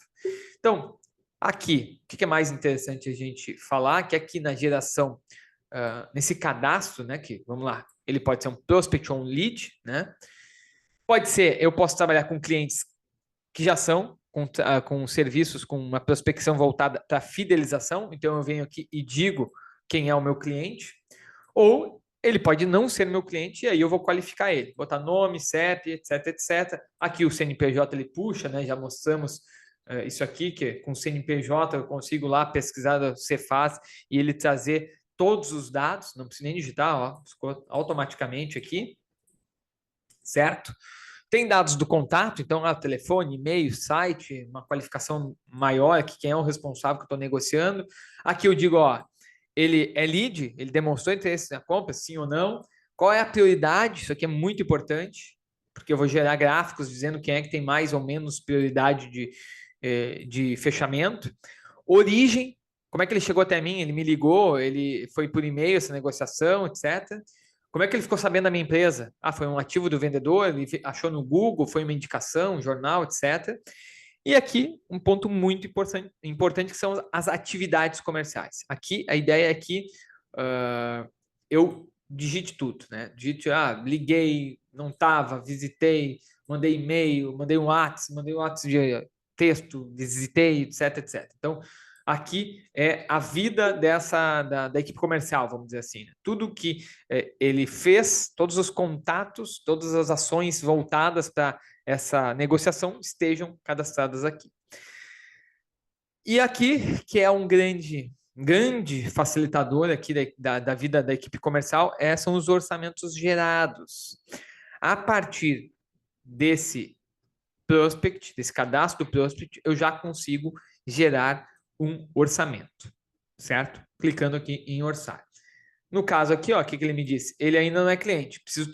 Então, aqui, o que é mais interessante a gente falar? Que aqui na geração, nesse cadastro, né? Que, vamos lá, ele pode ser um prospect ou um lead, né? Pode ser, eu posso trabalhar com clientes que já são, com serviços, com uma prospecção voltada para fidelização. Então, eu venho aqui e digo quem é o meu cliente. Ou Ele pode não ser meu cliente e aí eu vou qualificar ele, botar nome, CEP, etc, etc. Aqui o CNPJ ele puxa, né? Já mostramos isso aqui, que com o CNPJ eu consigo lá pesquisar o Cefaz e ele trazer todos os dados, não precisa nem digitar, ó, ficou automaticamente aqui, certo? Tem dados do contato, então telefone, e-mail, site, uma qualificação maior, aqui quem é o responsável que eu estou negociando. Aqui eu digo, ó, ele é lead, ele demonstrou interesse na compra, sim ou não. Qual é a prioridade? Isso aqui é muito importante, porque eu vou gerar gráficos dizendo quem é que tem mais ou menos prioridade de fechamento. Origem, como é que ele chegou até mim? Ele me ligou, ele foi por e-mail essa negociação, etc. Como é que ele ficou sabendo da minha empresa? Ah, foi um ativo do vendedor, ele achou no Google, foi uma indicação, um jornal, etc. E aqui, um ponto muito importante que são as atividades comerciais. Aqui, a ideia é que eu digite tudo, né? Digite, liguei, não estava, visitei, mandei e-mail, mandei um WhatsApp de texto, visitei, etc, etc. Então, aqui é a vida da equipe comercial, vamos dizer assim. Né? Tudo que ele fez, todos os contatos, todas as ações voltadas para essa negociação estejam cadastradas aqui. E aqui, que é um grande facilitador aqui da vida da equipe comercial, são os orçamentos gerados. A partir desse prospect, desse cadastro do prospect, eu já consigo gerar um orçamento, certo? Clicando aqui em orçar. No caso aqui, ó, o que ele me disse? Ele ainda não é cliente, preciso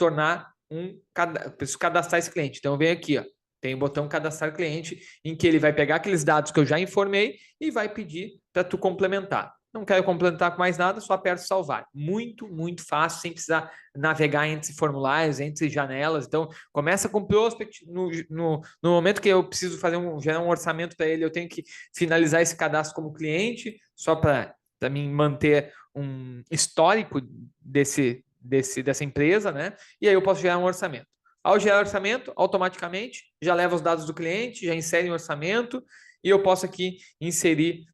preciso cadastrar esse cliente. Então, eu venho aqui, ó, tem o botão cadastrar cliente, em que ele vai pegar aqueles dados que eu já informei e vai pedir para tu complementar. Não quero complementar com mais nada, só aperto salvar. Muito, muito fácil, sem precisar navegar entre formulários, entre janelas. Então, começa com o prospect. No momento que eu preciso gerar um orçamento para ele, eu tenho que finalizar esse cadastro como cliente, só para mim manter um histórico dessa empresa, né? E aí eu posso gerar um orçamento. Ao gerar orçamento, automaticamente já leva os dados do cliente, já insere em orçamento e eu posso aqui inserir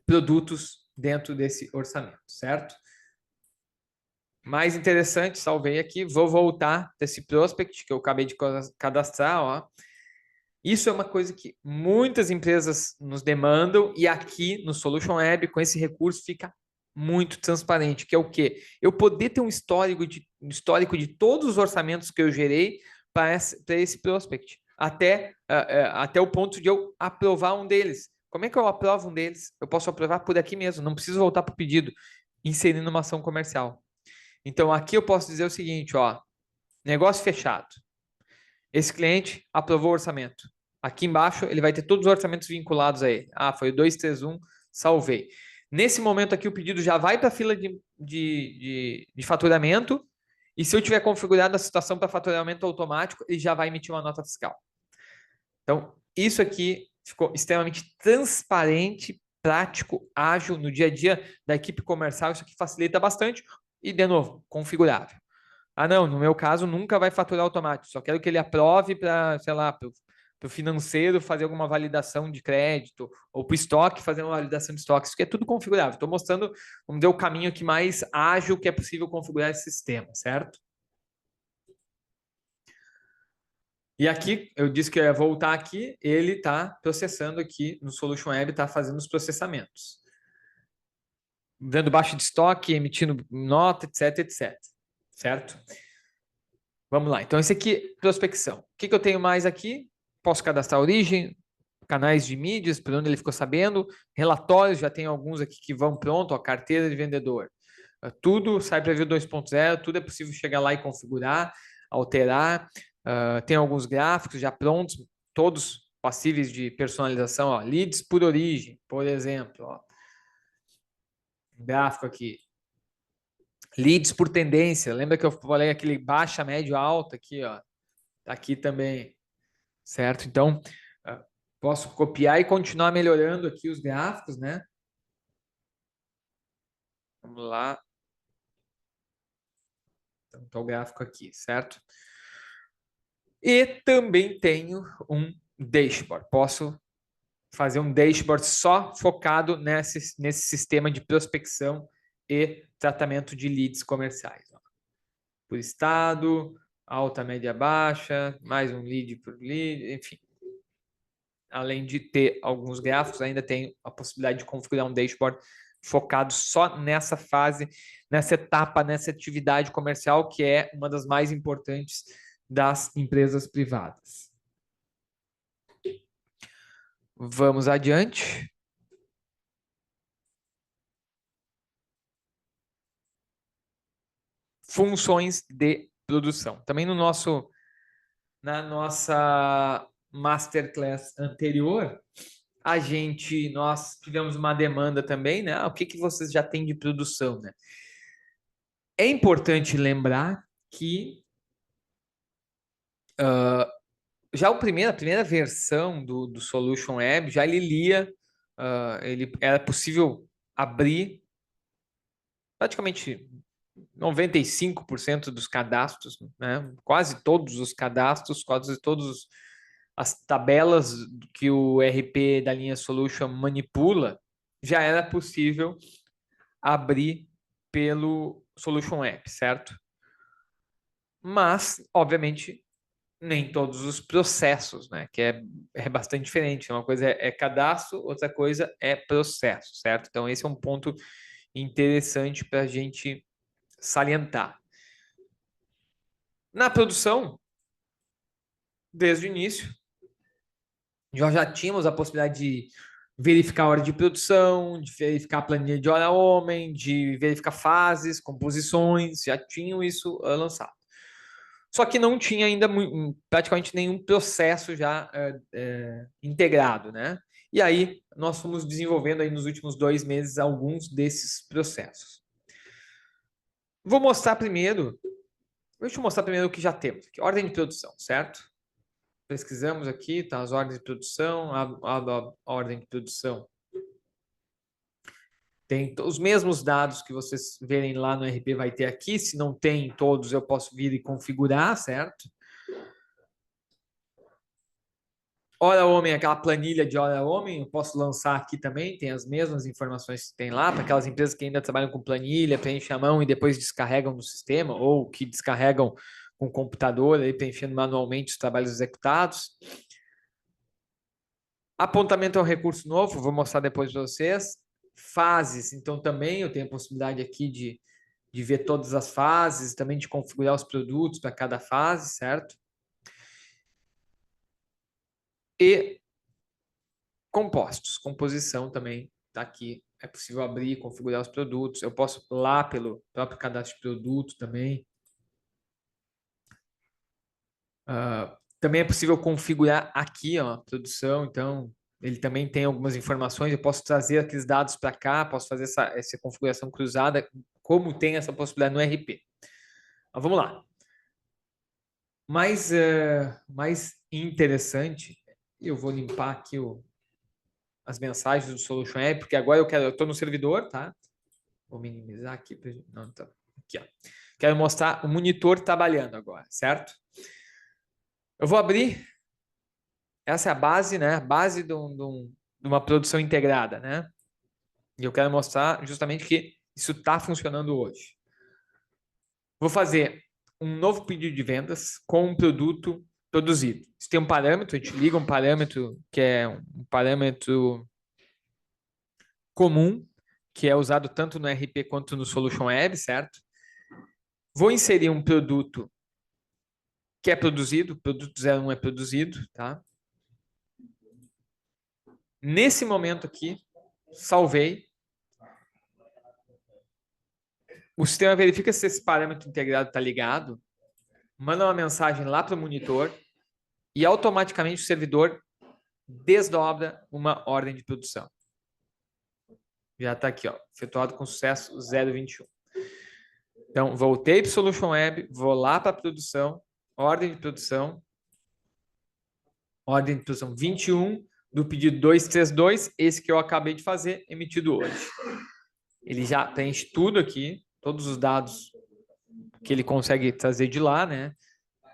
produtos dentro desse orçamento, certo? Mais interessante, salvei aqui, vou voltar desse prospect que eu acabei de cadastrar, ó. Isso é uma coisa que muitas empresas nos demandam e aqui no Solution Web, com esse recurso, fica muito transparente, que é o quê? Eu poder ter um histórico de todos os orçamentos que eu gerei para esse prospect, até o ponto de eu aprovar um deles. Como é que eu aprovo um deles? Eu posso aprovar por aqui mesmo, não preciso voltar para o pedido, inserindo uma ação comercial. Então, aqui eu posso dizer o seguinte, ó, negócio fechado. Esse cliente aprovou o orçamento. Aqui embaixo ele vai ter todos os orçamentos vinculados a ele. Ah, foi o 231, salvei. Nesse momento aqui o pedido já vai para a fila de faturamento e se eu tiver configurado a situação para faturamento automático, ele já vai emitir uma nota fiscal. Então, isso aqui ficou extremamente transparente, prático, ágil no dia a dia da equipe comercial. Isso aqui facilita bastante e, de novo, configurável. Ah, não, no meu caso nunca vai faturar automático, só quero que ele aprove para, sei lá, para o financeiro fazer alguma validação de crédito, ou para o estoque fazer uma validação de estoque. Isso aqui é tudo configurável. Estou mostrando, vamos dizer, o caminho aqui mais ágil que é possível configurar esse sistema, certo? E aqui, eu disse que eu ia voltar aqui, ele está processando aqui no Solution Web, está fazendo os processamentos. Dando baixa de estoque, emitindo nota, etc, etc. Certo? Vamos lá. Então, esse aqui, prospecção. O que eu tenho mais aqui? Posso cadastrar a origem, canais de mídias, por onde ele ficou sabendo, relatórios, já tem alguns aqui que vão pronto, a carteira de vendedor. Tudo sai para View 2.0, tudo é possível chegar lá e configurar, alterar. Tem alguns gráficos já prontos, todos passíveis de personalização. Ó, leads por origem, por exemplo. Ó. Gráfico aqui. Leads por tendência. Lembra que eu falei aquele baixa, médio, alto aqui, ó. Tá aqui também, certo? Então, posso copiar e continuar melhorando aqui os gráficos, né? Vamos lá. Então, tá o gráfico aqui, certo? E também tenho um dashboard. Posso fazer um dashboard só focado nesse sistema de prospecção e tratamento de leads comerciais. Ó. Por estado, alta, média, baixa, mais um lead por lead, enfim. Além de ter alguns gráficos, ainda tem a possibilidade de configurar um dashboard focado só nessa fase, nessa etapa, nessa atividade comercial, que é uma das mais importantes das empresas privadas. Vamos adiante. Funções de produção. Também na nossa masterclass anterior, nós tivemos uma demanda também, né? O que vocês já têm de produção, né? É importante lembrar que já a primeira versão do Solution Web, já ele lia, ele era possível abrir praticamente 95% dos cadastros, né? Quase todos os cadastros, quase todas as tabelas que o RP da linha Solution manipula, já era possível abrir pelo Solution App, certo? Mas, obviamente, nem todos os processos, né? Que é bastante diferente. Uma coisa é cadastro, outra coisa é processo, certo? Então, esse é um ponto interessante para a gente salientar. Na produção, desde o início, nós já tínhamos a possibilidade de verificar a hora de produção, de verificar a planilha de hora-homem, de verificar fases, composições, já tinham isso lançado. Só que não tinha ainda praticamente nenhum processo já integrado, né? E aí nós fomos desenvolvendo aí nos últimos 2 meses alguns desses processos. Vou mostrar primeiro, deixa eu mostrar primeiro o que já temos aqui. Ordem de produção, certo? Pesquisamos aqui, tá? As ordens de produção, a ordem de produção. Tem os mesmos dados que vocês verem lá no RP vai ter aqui. Se não tem todos, eu posso vir e configurar, certo? Hora homem, aquela planilha de hora homem, eu posso lançar aqui também, tem as mesmas informações que tem lá, para aquelas empresas que ainda trabalham com planilha, preenchem a mão e depois descarregam no sistema, ou que descarregam com o computador, aí preenchendo manualmente os trabalhos executados. Apontamento é um recurso novo, vou mostrar depois para vocês. Fases, então também eu tenho a possibilidade aqui de ver todas as fases, também de configurar os produtos para cada fase, certo? E compostos, composição também está aqui. É possível abrir e configurar os produtos. Eu posso ir lá pelo próprio cadastro de produto também. Também é possível configurar aqui, ó, produção. Então, ele também tem algumas informações. Eu posso trazer aqueles dados para cá, posso fazer essa configuração cruzada, como tem essa possibilidade no RP. Mas vamos lá. Mais interessante, eu vou limpar aqui as mensagens do Solution App, porque agora eu estou no servidor, tá? Vou minimizar aqui. Não, tá. Aqui, ó. Quero mostrar o monitor trabalhando agora, certo? Eu vou abrir. Essa é a base, né? A base de uma produção integrada, né? E eu quero mostrar justamente que isso está funcionando hoje. Vou fazer um novo pedido de vendas com um produto produzido. Isso tem um parâmetro, a gente liga um parâmetro que é um parâmetro comum, que é usado tanto no RP quanto no Solution Web, certo? Vou inserir um produto que é produzido, produto 01 é produzido, tá? Nesse momento aqui, salvei. O sistema verifica se esse parâmetro integrado está ligado, manda uma mensagem lá para o monitor e automaticamente o servidor desdobra uma ordem de produção. Já está aqui, ó, efetuado com sucesso 0,21. Então, voltei para o Solution Web, vou lá para a produção, ordem de produção 21 do pedido 232, esse que eu acabei de fazer, emitido hoje. Ele já preenche tudo aqui, todos os dados que ele consegue trazer de lá, né?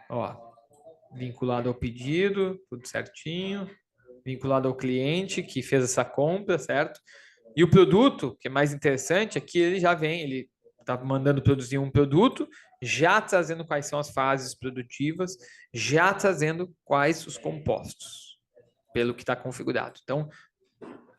Ó, vinculado ao pedido, tudo certinho. Vinculado ao cliente que fez essa compra, certo? E o produto, que é mais interessante, aqui ele já vem, ele está mandando produzir um produto, já trazendo quais são as fases produtivas, já trazendo quais os compostos, pelo que está configurado. Então,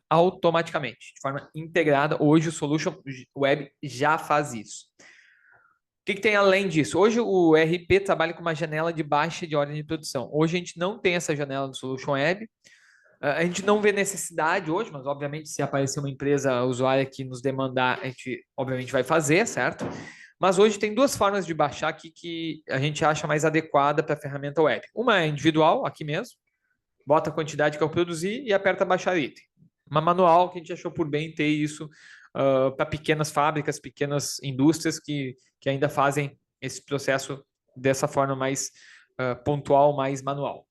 automaticamente, de forma integrada, hoje o Solution Web já faz isso. O que tem além disso? Hoje o RP trabalha com uma janela de baixa de ordem de produção. Hoje a gente não tem essa janela do Solution Web. A gente não vê necessidade hoje, mas obviamente se aparecer uma empresa usuária que nos demandar, a gente obviamente vai fazer, certo? Mas hoje tem duas formas de baixar aqui que a gente acha mais adequada para a ferramenta web. Uma é individual, aqui mesmo, bota a quantidade que eu produzir e aperta baixar item. Uma manual que a gente achou por bem ter isso para pequenas fábricas, pequenas indústrias que ainda fazem esse processo dessa forma mais pontual, mais manual.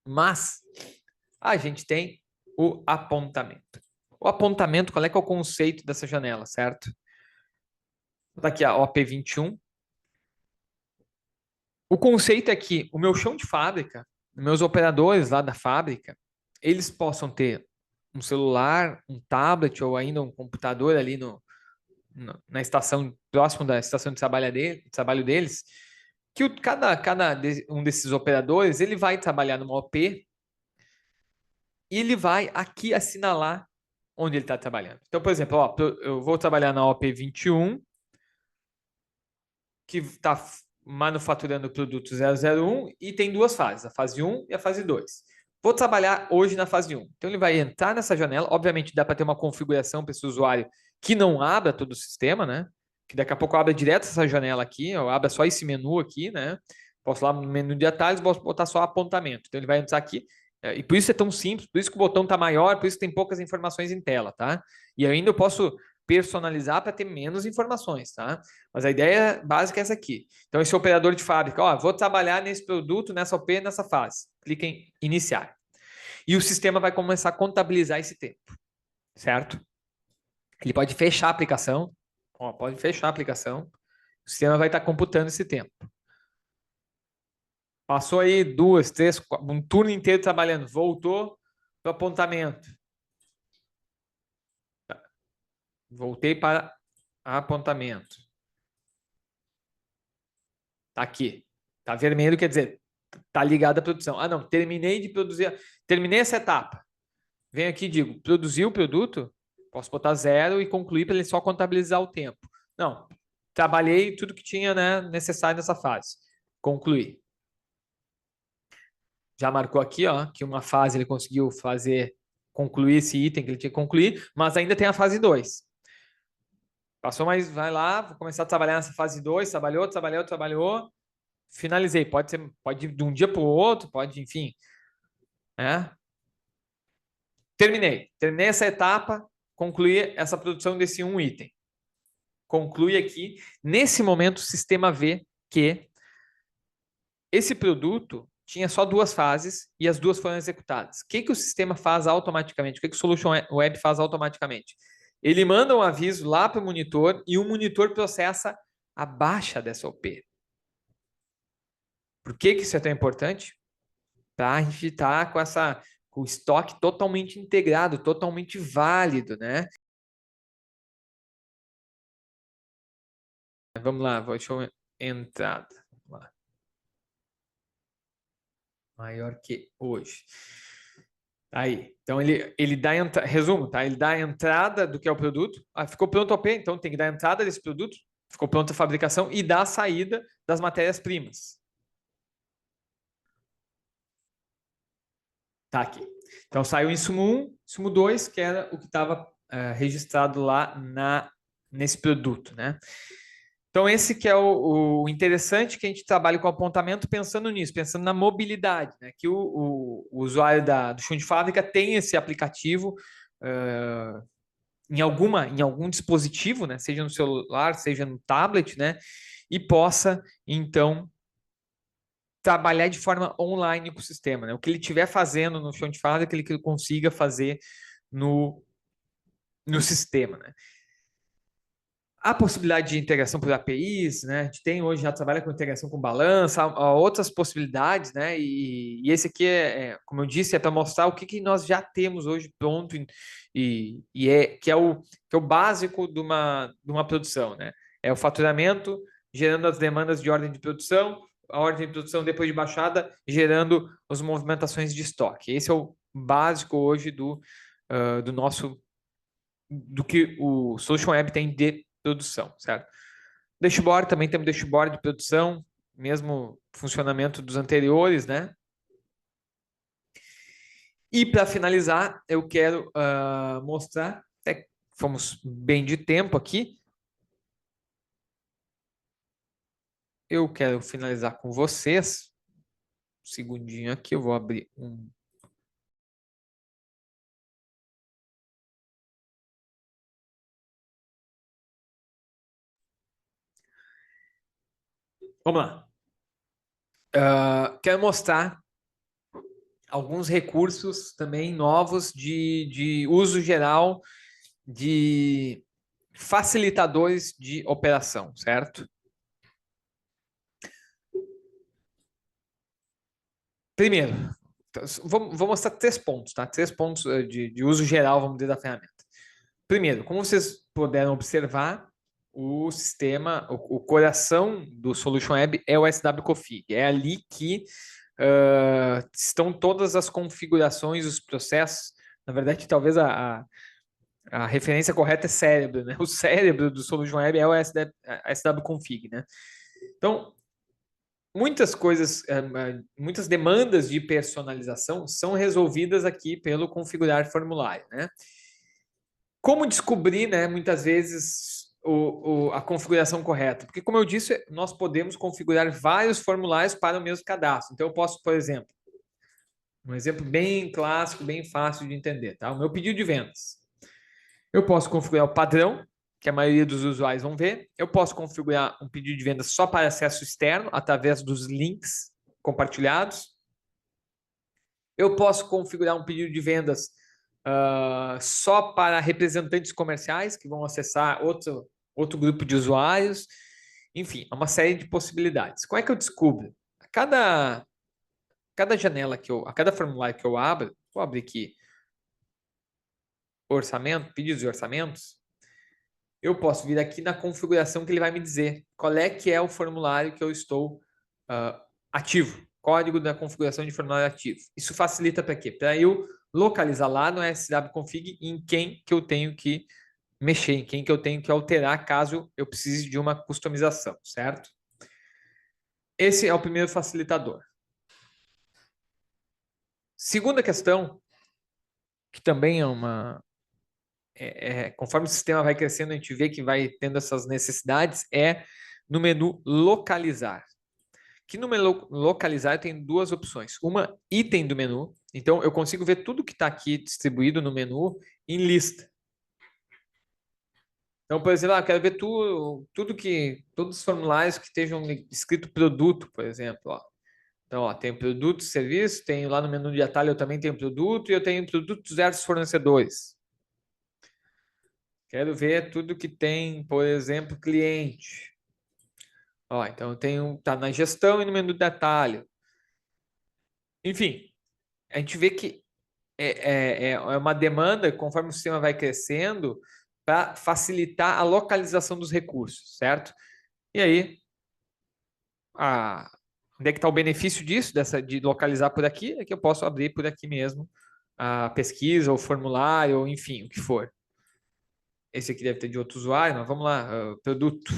Mas a gente tem o apontamento. O apontamento, qual é que é o conceito dessa janela, certo? Tá aqui a OP21. O conceito é que o meu chão de fábrica, meus operadores lá da fábrica, eles possam ter um celular, um tablet ou ainda um computador ali na estação, próximo da estação de trabalho deles, que cada um desses operadores, ele vai trabalhar numa OP e ele vai aqui assinalar onde ele está trabalhando. Então, por exemplo, ó, eu vou trabalhar na OP 21, que está manufaturando o produto 001 e tem duas fases, a fase 1 e a fase 2. Vou trabalhar hoje na fase 1. Então, ele vai entrar nessa janela. Obviamente, dá para ter uma configuração para esse usuário que não abra todo o sistema, né? Que daqui a pouco abra direto essa janela aqui, eu abra só esse menu aqui, né? Posso lá no menu de atalhos, posso botar só apontamento. Então, ele vai entrar aqui. E por isso é tão simples, por isso que o botão está maior, por isso que tem poucas informações em tela, tá? E ainda eu posso personalizar para ter menos informações, tá? Mas a ideia básica é essa aqui. Então, esse operador de fábrica, ó, vou trabalhar nesse produto, nessa OP, nessa fase. Clica em iniciar. E o sistema vai começar a contabilizar esse tempo, certo? Ele pode fechar a aplicação, ó, pode fechar a aplicação, o sistema vai estar computando esse tempo. Passou aí duas, três, um turno inteiro trabalhando, voltou para o apontamento. Voltei para apontamento. Tá aqui. Tá vermelho, quer dizer, tá ligado à produção. Ah, não, terminei de produzir, terminei essa etapa. Venho aqui e digo, produzi o produto, posso botar 0 e concluir para ele só contabilizar o tempo. Não, trabalhei tudo que tinha, né, necessário nessa fase. Concluí. Já marcou aqui, ó, que uma fase ele conseguiu concluir esse item que ele tinha que concluir, mas ainda tem a fase 2. Passou, mas vai lá, vou começar a trabalhar nessa fase 2, trabalhou, finalizei. Pode ir de um dia para o outro, pode, enfim. Né? Terminei essa etapa, concluí essa produção desse um item. Conclui aqui. Nesse momento, o sistema vê que esse produto tinha só duas fases e as duas foram executadas. O que o sistema faz automaticamente? O que o Solution Web faz automaticamente? Ele manda um aviso lá para o monitor e o monitor processa a baixa dessa OP. Por que isso é tão importante? Para a gente estar com o estoque totalmente integrado, totalmente válido, né? Vamos lá, deixa eu entrada. Vamos lá. Maior que hoje. Aí, então ele dá resumo, tá? Ele dá a entrada do que é o produto. Ah, ficou pronto o OP, então tem que dar a entrada desse produto. Ficou pronta a fabricação e dá a saída das matérias-primas. Tá aqui. Então saiu o insumo 1, insumo 2, que era o que estava registrado lá nesse produto, né? Então, esse que é o interessante, que a gente trabalha com apontamento pensando nisso, pensando na mobilidade, né? Que o usuário do chão de fábrica tem esse aplicativo em algum dispositivo, né? Seja no celular, seja no tablet, né? E possa, então, trabalhar de forma online com o sistema, né? O que ele estiver fazendo no chão de fábrica, que ele consiga fazer no sistema, né? A possibilidade de integração por APIs, né? A gente tem hoje, já trabalha com integração com balança, há outras possibilidades, né? E esse aqui como eu disse, é para mostrar o que, que nós já temos hoje pronto que é o básico de uma produção, né? É o faturamento gerando as demandas de ordem de produção, a ordem de produção depois de baixada, gerando as movimentações de estoque. Esse é o básico hoje do nosso do que o Solution Web tem de produção, certo? Dashboard, também temos dashboard de produção, mesmo funcionamento dos anteriores, né? E para finalizar, eu quero mostrar, até fomos bem de tempo aqui, eu quero finalizar com vocês, um segundinho aqui, eu vou abrir um. Vamos lá. Quero mostrar alguns recursos também novos de uso geral de facilitadores de operação, certo? Primeiro, vou mostrar 3 pontos, tá? 3 pontos de uso geral, vamos dizer, da ferramenta. Primeiro, como vocês puderam observar, o sistema, o coração do Solution Web é o SWConfig. É ali que estão todas as configurações, os processos. Na verdade, talvez a referência correta é cérebro, né? O cérebro do Solution Web é o SWConfig, né? Então, muitas coisas, muitas demandas de personalização são resolvidas aqui pelo configurar formulário, né? Como descobrir, né, muitas vezes a configuração correta? Porque, como eu disse, nós podemos configurar vários formulários para o mesmo cadastro. Então, eu posso, por exemplo, um exemplo bem clássico, bem fácil de entender, tá? O meu pedido de vendas. Eu posso configurar o padrão, que a maioria dos usuários vão ver. Eu posso configurar um pedido de venda só para acesso externo, através dos links compartilhados. Eu posso configurar um pedido de vendas só para representantes comerciais, que vão acessar outro grupo de usuários. Enfim, é uma série de possibilidades. Como é que eu descubro? A cada janela a cada formulário que eu abro, vou abrir aqui orçamento, pedidos e orçamentos, eu posso vir aqui na configuração que ele vai me dizer qual é que é o formulário que eu estou ativo. Código da configuração de formulário ativo. Isso facilita para quê? Para eu localizar lá no swconfig em quem que eu tenho que mexer, em quem que eu tenho que alterar caso eu precise de uma customização, certo? Esse é o primeiro facilitador. Segunda questão, que também é conforme o sistema vai crescendo, a gente vê que vai tendo essas necessidades, é no menu localizar. Que no menu localizar tem duas opções. Uma, item do menu. Então, eu consigo ver tudo que está aqui distribuído no menu em lista. Então, por exemplo, eu quero ver todos os formulários que estejam escrito produto, por exemplo. Ó. Então, ó, tem produto, serviço, tenho lá no menu de atalho, eu também tenho produto e eu tenho produtos versus fornecedores. Quero ver tudo que tem, por exemplo, cliente. Ó, então, eu tenho, tá na gestão e no menu de atalho. Enfim, a gente vê que é uma demanda, conforme o sistema vai crescendo, para facilitar a localização dos recursos, certo? E aí, onde é que está o benefício disso, de localizar por aqui? É que eu posso abrir por aqui mesmo a pesquisa, o formulário, ou enfim, o que for. Esse aqui deve ter de outro usuário, mas vamos lá, produto,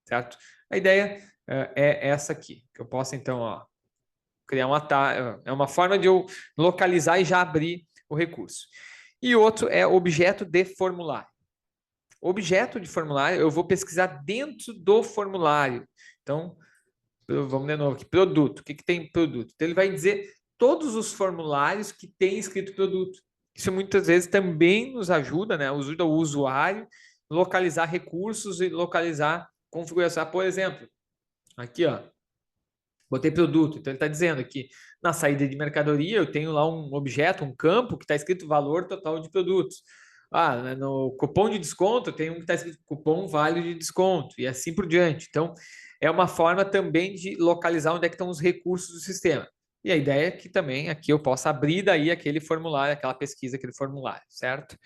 certo? A ideia é essa aqui, que eu posso então, ó, criar um atalho, é uma forma de eu localizar e já abrir o recurso. E outro é objeto de formulário. Objeto de formulário, eu vou pesquisar dentro do formulário. Então, vamos de novo aqui, produto. O que tem produto? Então, ele vai dizer todos os formulários que tem escrito produto. Isso muitas vezes também nos ajuda, né? Ajuda o usuário localizar recursos e localizar configuração. Por exemplo, aqui, ó, botei produto. Então, ele está dizendo aqui, na saída de mercadoria, eu tenho lá um objeto, um campo, que está escrito valor total de produtos. né, no cupom de desconto tem um que está escrito cupom válido de desconto e assim por diante. Então, é uma forma também de localizar onde é que estão os recursos do sistema. E a ideia é que também aqui eu possa abrir daí aquele formulário, aquela pesquisa, aquele formulário, certo?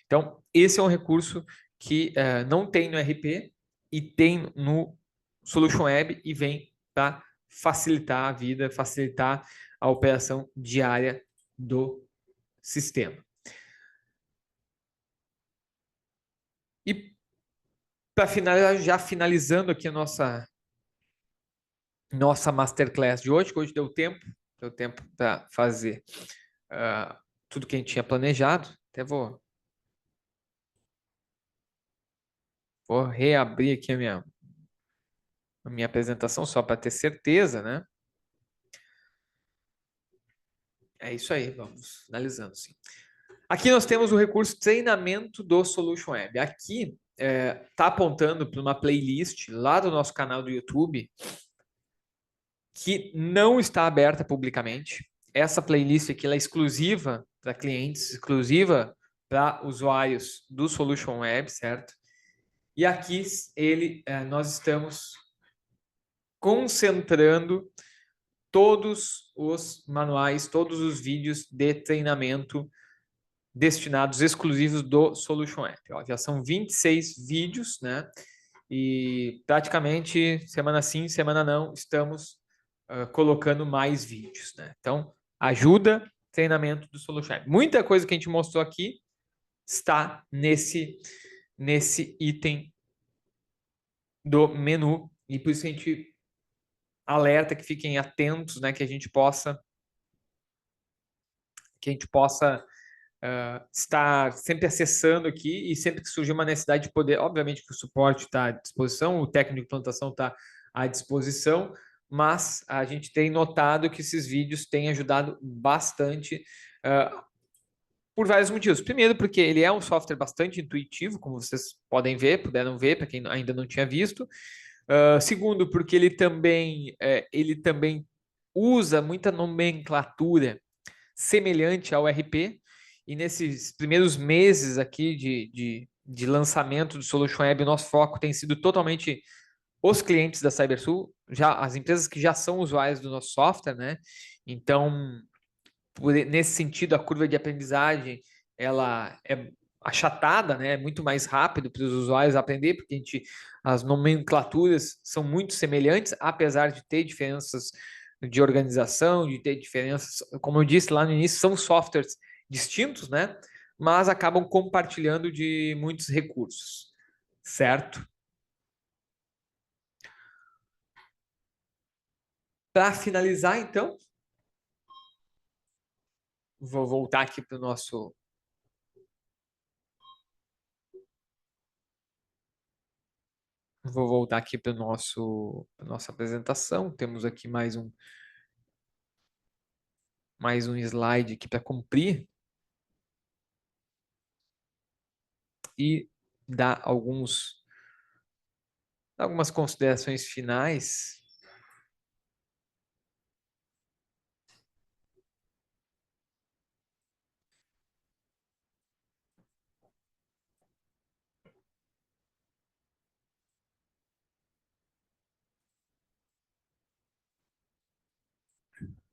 Então, esse é um recurso que não tem no RP e tem no Solution Web e vem para facilitar a vida, facilitar a operação diária do sistema. E para finalizar, já finalizando aqui a nossa masterclass de hoje, que hoje deu tempo para fazer tudo que a gente tinha planejado. Até vou reabrir aqui a minha apresentação só para ter certeza, né? É isso aí, vamos finalizando, sim. Aqui nós temos o recurso treinamento do Solution Web. Aqui está apontando para uma playlist lá do nosso canal do YouTube que não está aberta publicamente. Essa playlist aqui ela é exclusiva para clientes, exclusiva para usuários do Solution Web, certo? E aqui nós estamos concentrando todos os manuais, todos os vídeos de treinamento destinados exclusivos do Solution App. Ó, já são 26 vídeos, né? E praticamente semana sim, semana não, estamos colocando mais vídeos, né? Então, ajuda, treinamento do Solution App. Muita coisa que a gente mostrou aqui está nesse item do menu e por isso a gente alerta que fiquem atentos, né? Que a gente possa estar sempre acessando aqui e sempre que surgir uma necessidade de poder, obviamente que o suporte está à disposição, o técnico de plantação está à disposição, mas a gente tem notado que esses vídeos têm ajudado bastante por vários motivos. Primeiro, porque ele é um software bastante intuitivo, como vocês podem ver, puderam ver, para quem ainda não tinha visto. Segundo, porque ele também usa muita nomenclatura semelhante ao RP, e nesses primeiros meses aqui de lançamento do Solution Web, o nosso foco tem sido totalmente os clientes da CyberSul, já as empresas que já são usuários do nosso software, né? Então, nesse sentido, a curva de aprendizagem ela é achatada, né? É muito mais rápido para os usuários aprender, porque as nomenclaturas são muito semelhantes, apesar de ter diferenças de organização, de ter diferenças, como eu disse lá no início, são softwares distintos, né? Mas acabam compartilhando de muitos recursos, certo? Para finalizar, então, vou voltar aqui para o nosso. Vou voltar aqui para nossa apresentação. Temos aqui mais um slide aqui para cumprir e dar algumas considerações finais.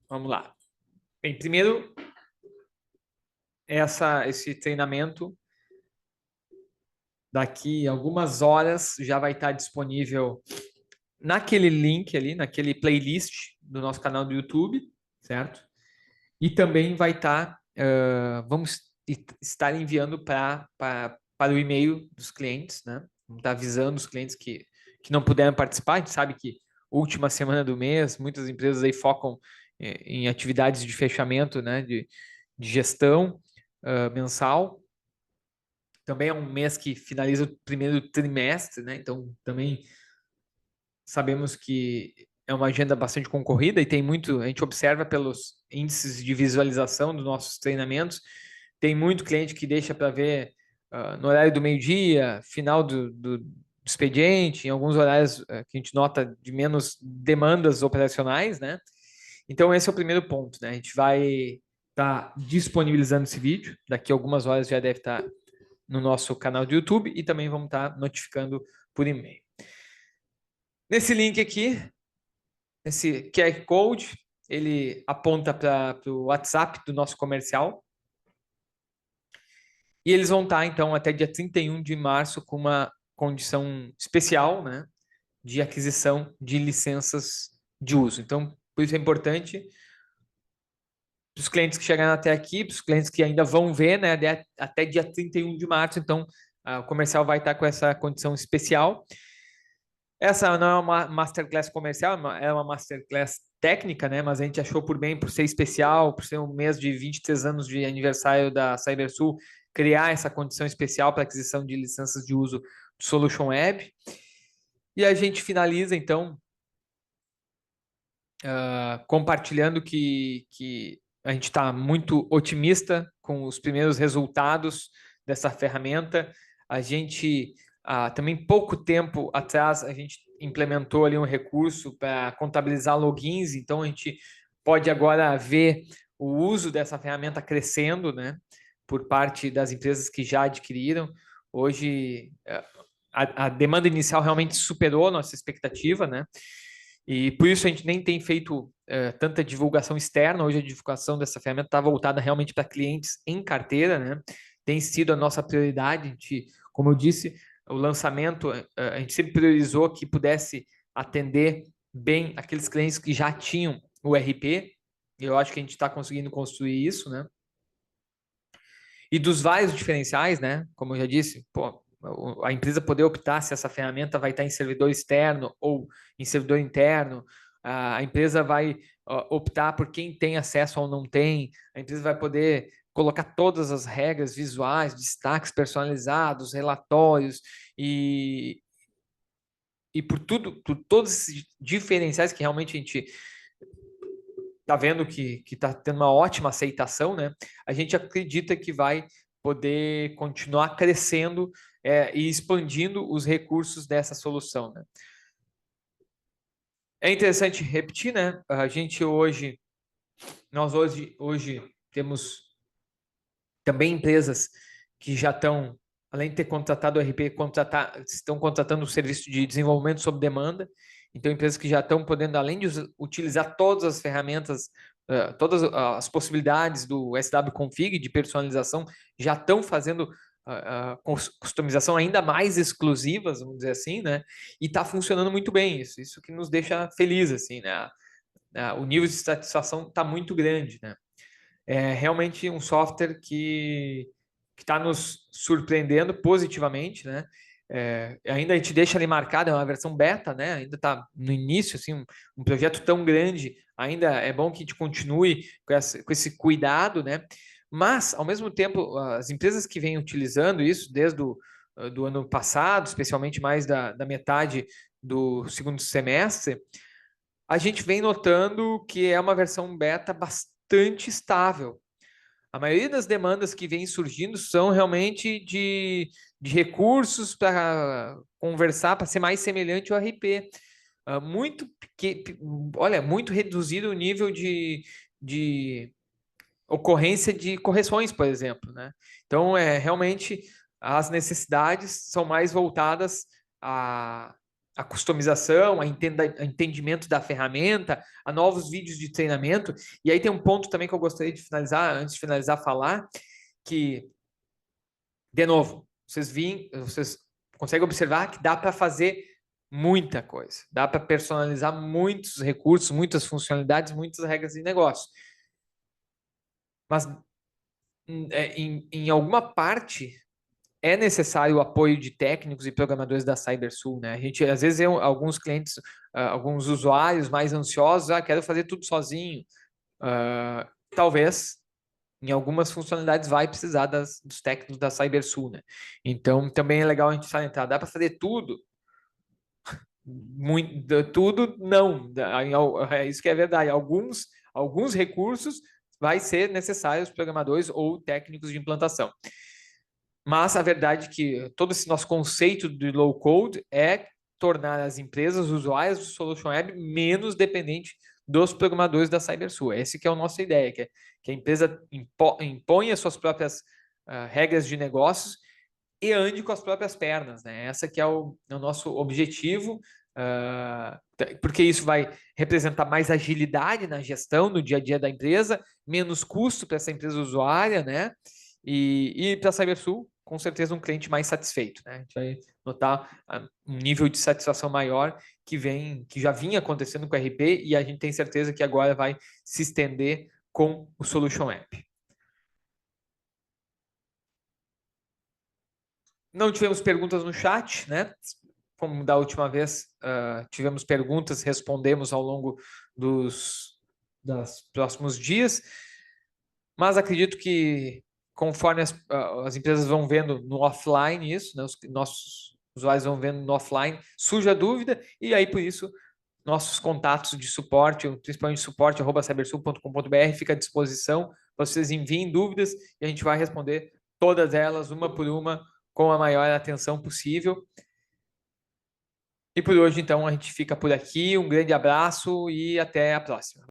Vamos lá. Bem, primeiro, esse treinamento, daqui a algumas horas, já vai estar disponível naquele link ali, naquele playlist do nosso canal do YouTube, certo? E também vai estar, vamos estar enviando para o e-mail dos clientes, né? Vamos estar avisando os clientes que não puderam participar. A gente sabe que última semana do mês, muitas empresas aí focam em atividades de fechamento, né? De gestão mensal. Também é um mês que finaliza o primeiro trimestre, né? Então, também sabemos que é uma agenda bastante concorrida e tem muito, a gente observa pelos índices de visualização dos nossos treinamentos, tem muito cliente que deixa para ver no horário do meio-dia, final do expediente, em alguns horários que a gente nota de menos demandas operacionais, né? Então, esse é o primeiro ponto, né? A gente vai estar disponibilizando esse vídeo, daqui a algumas horas já deve estar no nosso canal do YouTube e também vamos estar notificando por e-mail. Nesse link aqui, esse QR Code, ele aponta para o WhatsApp do nosso comercial. E eles vão estar, então, até dia 31 de março com uma condição especial, né, de aquisição de licenças de uso. Então, por isso é importante para os clientes que chegaram até aqui, para os clientes que ainda vão ver, né, até dia 31 de março, então, o comercial vai estar com essa condição especial. Essa não é uma masterclass comercial, é uma masterclass técnica, né? Mas a gente achou por bem, por ser especial, por ser um mês de 23 anos de aniversário da CyberSul, criar essa condição especial para aquisição de licenças de uso do Solution Web. E a gente finaliza, então, compartilhando que a gente está muito otimista com os primeiros resultados dessa ferramenta. A gente, também pouco tempo atrás, a gente implementou ali um recurso para contabilizar logins, então a gente pode agora ver o uso dessa ferramenta crescendo, né, por parte das empresas que já adquiriram. Hoje, a demanda inicial realmente superou a nossa expectativa, né? E por isso a gente nem tem feito tanta divulgação externa. Hoje a divulgação dessa ferramenta está voltada realmente para clientes em carteira, né? Tem sido a nossa prioridade. A gente, como eu disse, o lançamento, a gente sempre priorizou que pudesse atender bem aqueles clientes que já tinham o RP. Eu acho que a gente está conseguindo construir isso, né? E dos vários diferenciais, né? Como eu já disse, pô, a empresa poder optar se essa ferramenta vai estar em servidor externo ou em servidor interno, a empresa vai optar por quem tem acesso ou não tem, a empresa vai poder colocar todas as regras visuais, destaques personalizados, relatórios e por todos esses diferenciais que realmente a gente está vendo que está tendo uma ótima aceitação, né? A gente acredita que vai poder continuar crescendo e expandindo os recursos dessa solução, né? É interessante repetir, né? Nós hoje temos também empresas que já estão, além de ter contratado o RP, estão contratando o serviço de desenvolvimento sob demanda. Então, empresas que já estão podendo, além de utilizar todas as ferramentas, todas as possibilidades do SW Config de personalização, já estão fazendo customização ainda mais exclusivas, vamos dizer assim, né? E está funcionando muito bem isso que nos deixa feliz, assim, né? O nível de satisfação está muito grande, né? É realmente um software que está nos surpreendendo positivamente, né? Ainda a gente deixa ali marcado, é uma versão beta, né? Ainda está no início, assim, um projeto tão grande, ainda é bom que a gente continue com esse cuidado, né? Mas, ao mesmo tempo, as empresas que vêm utilizando isso desde do ano passado, especialmente mais da metade do segundo semestre, a gente vem notando que é uma versão beta bastante estável. A maioria das demandas que vêm surgindo são realmente de recursos para conversar, para ser mais semelhante ao RP. Muito reduzido o nível de ocorrência de correções, por exemplo, né? Então, realmente as necessidades são mais voltadas a customização, a entendimento da ferramenta, a novos vídeos de treinamento. E aí tem um ponto também que eu gostaria de finalizar, antes de finalizar, falar, que, de novo, vocês conseguem observar que dá para fazer muita coisa, dá para personalizar muitos recursos, muitas funcionalidades, muitas regras de negócio. Mas em alguma parte é necessário o apoio de técnicos e programadores da CyberSul, né? A gente, às vezes, alguns clientes, alguns usuários mais ansiosos, quero fazer tudo sozinho. Talvez, em algumas funcionalidades, vai precisar dos técnicos da CyberSul, né? Então, também é legal a gente salientar, dá para fazer tudo? Tudo, não. Isso que é verdade. Alguns recursos vai ser necessários programadores ou técnicos de implantação. Mas a verdade é que todo esse nosso conceito de low code é tornar as empresas usuárias do Solution Web menos dependentes dos programadores da CyberSul. Essa que é a nossa ideia, que a empresa impõe as suas próprias regras de negócios e ande com as próprias pernas, né? Essa que é o nosso objetivo, porque isso vai representar mais agilidade na gestão, no dia a dia da empresa, menos custo para essa empresa usuária, né? E para a CyberSul, com certeza, um cliente mais satisfeito, né? A gente vai notar um nível de satisfação maior que já vinha acontecendo com o RP e a gente tem certeza que agora vai se estender com o Solution App. Não tivemos perguntas no chat, né? Como da última vez, tivemos perguntas, respondemos ao longo dos próximos dias, mas acredito que conforme as empresas vão vendo no offline isso, né, os nossos usuários vão vendo no offline, surge a dúvida, e aí por isso nossos contatos de suporte, principalmente suporte@cybersul.com.br, fica à disposição para vocês enviem dúvidas e a gente vai responder todas elas, uma por uma, com a maior atenção possível. E por hoje, então, a gente fica por aqui. Um grande abraço e até a próxima.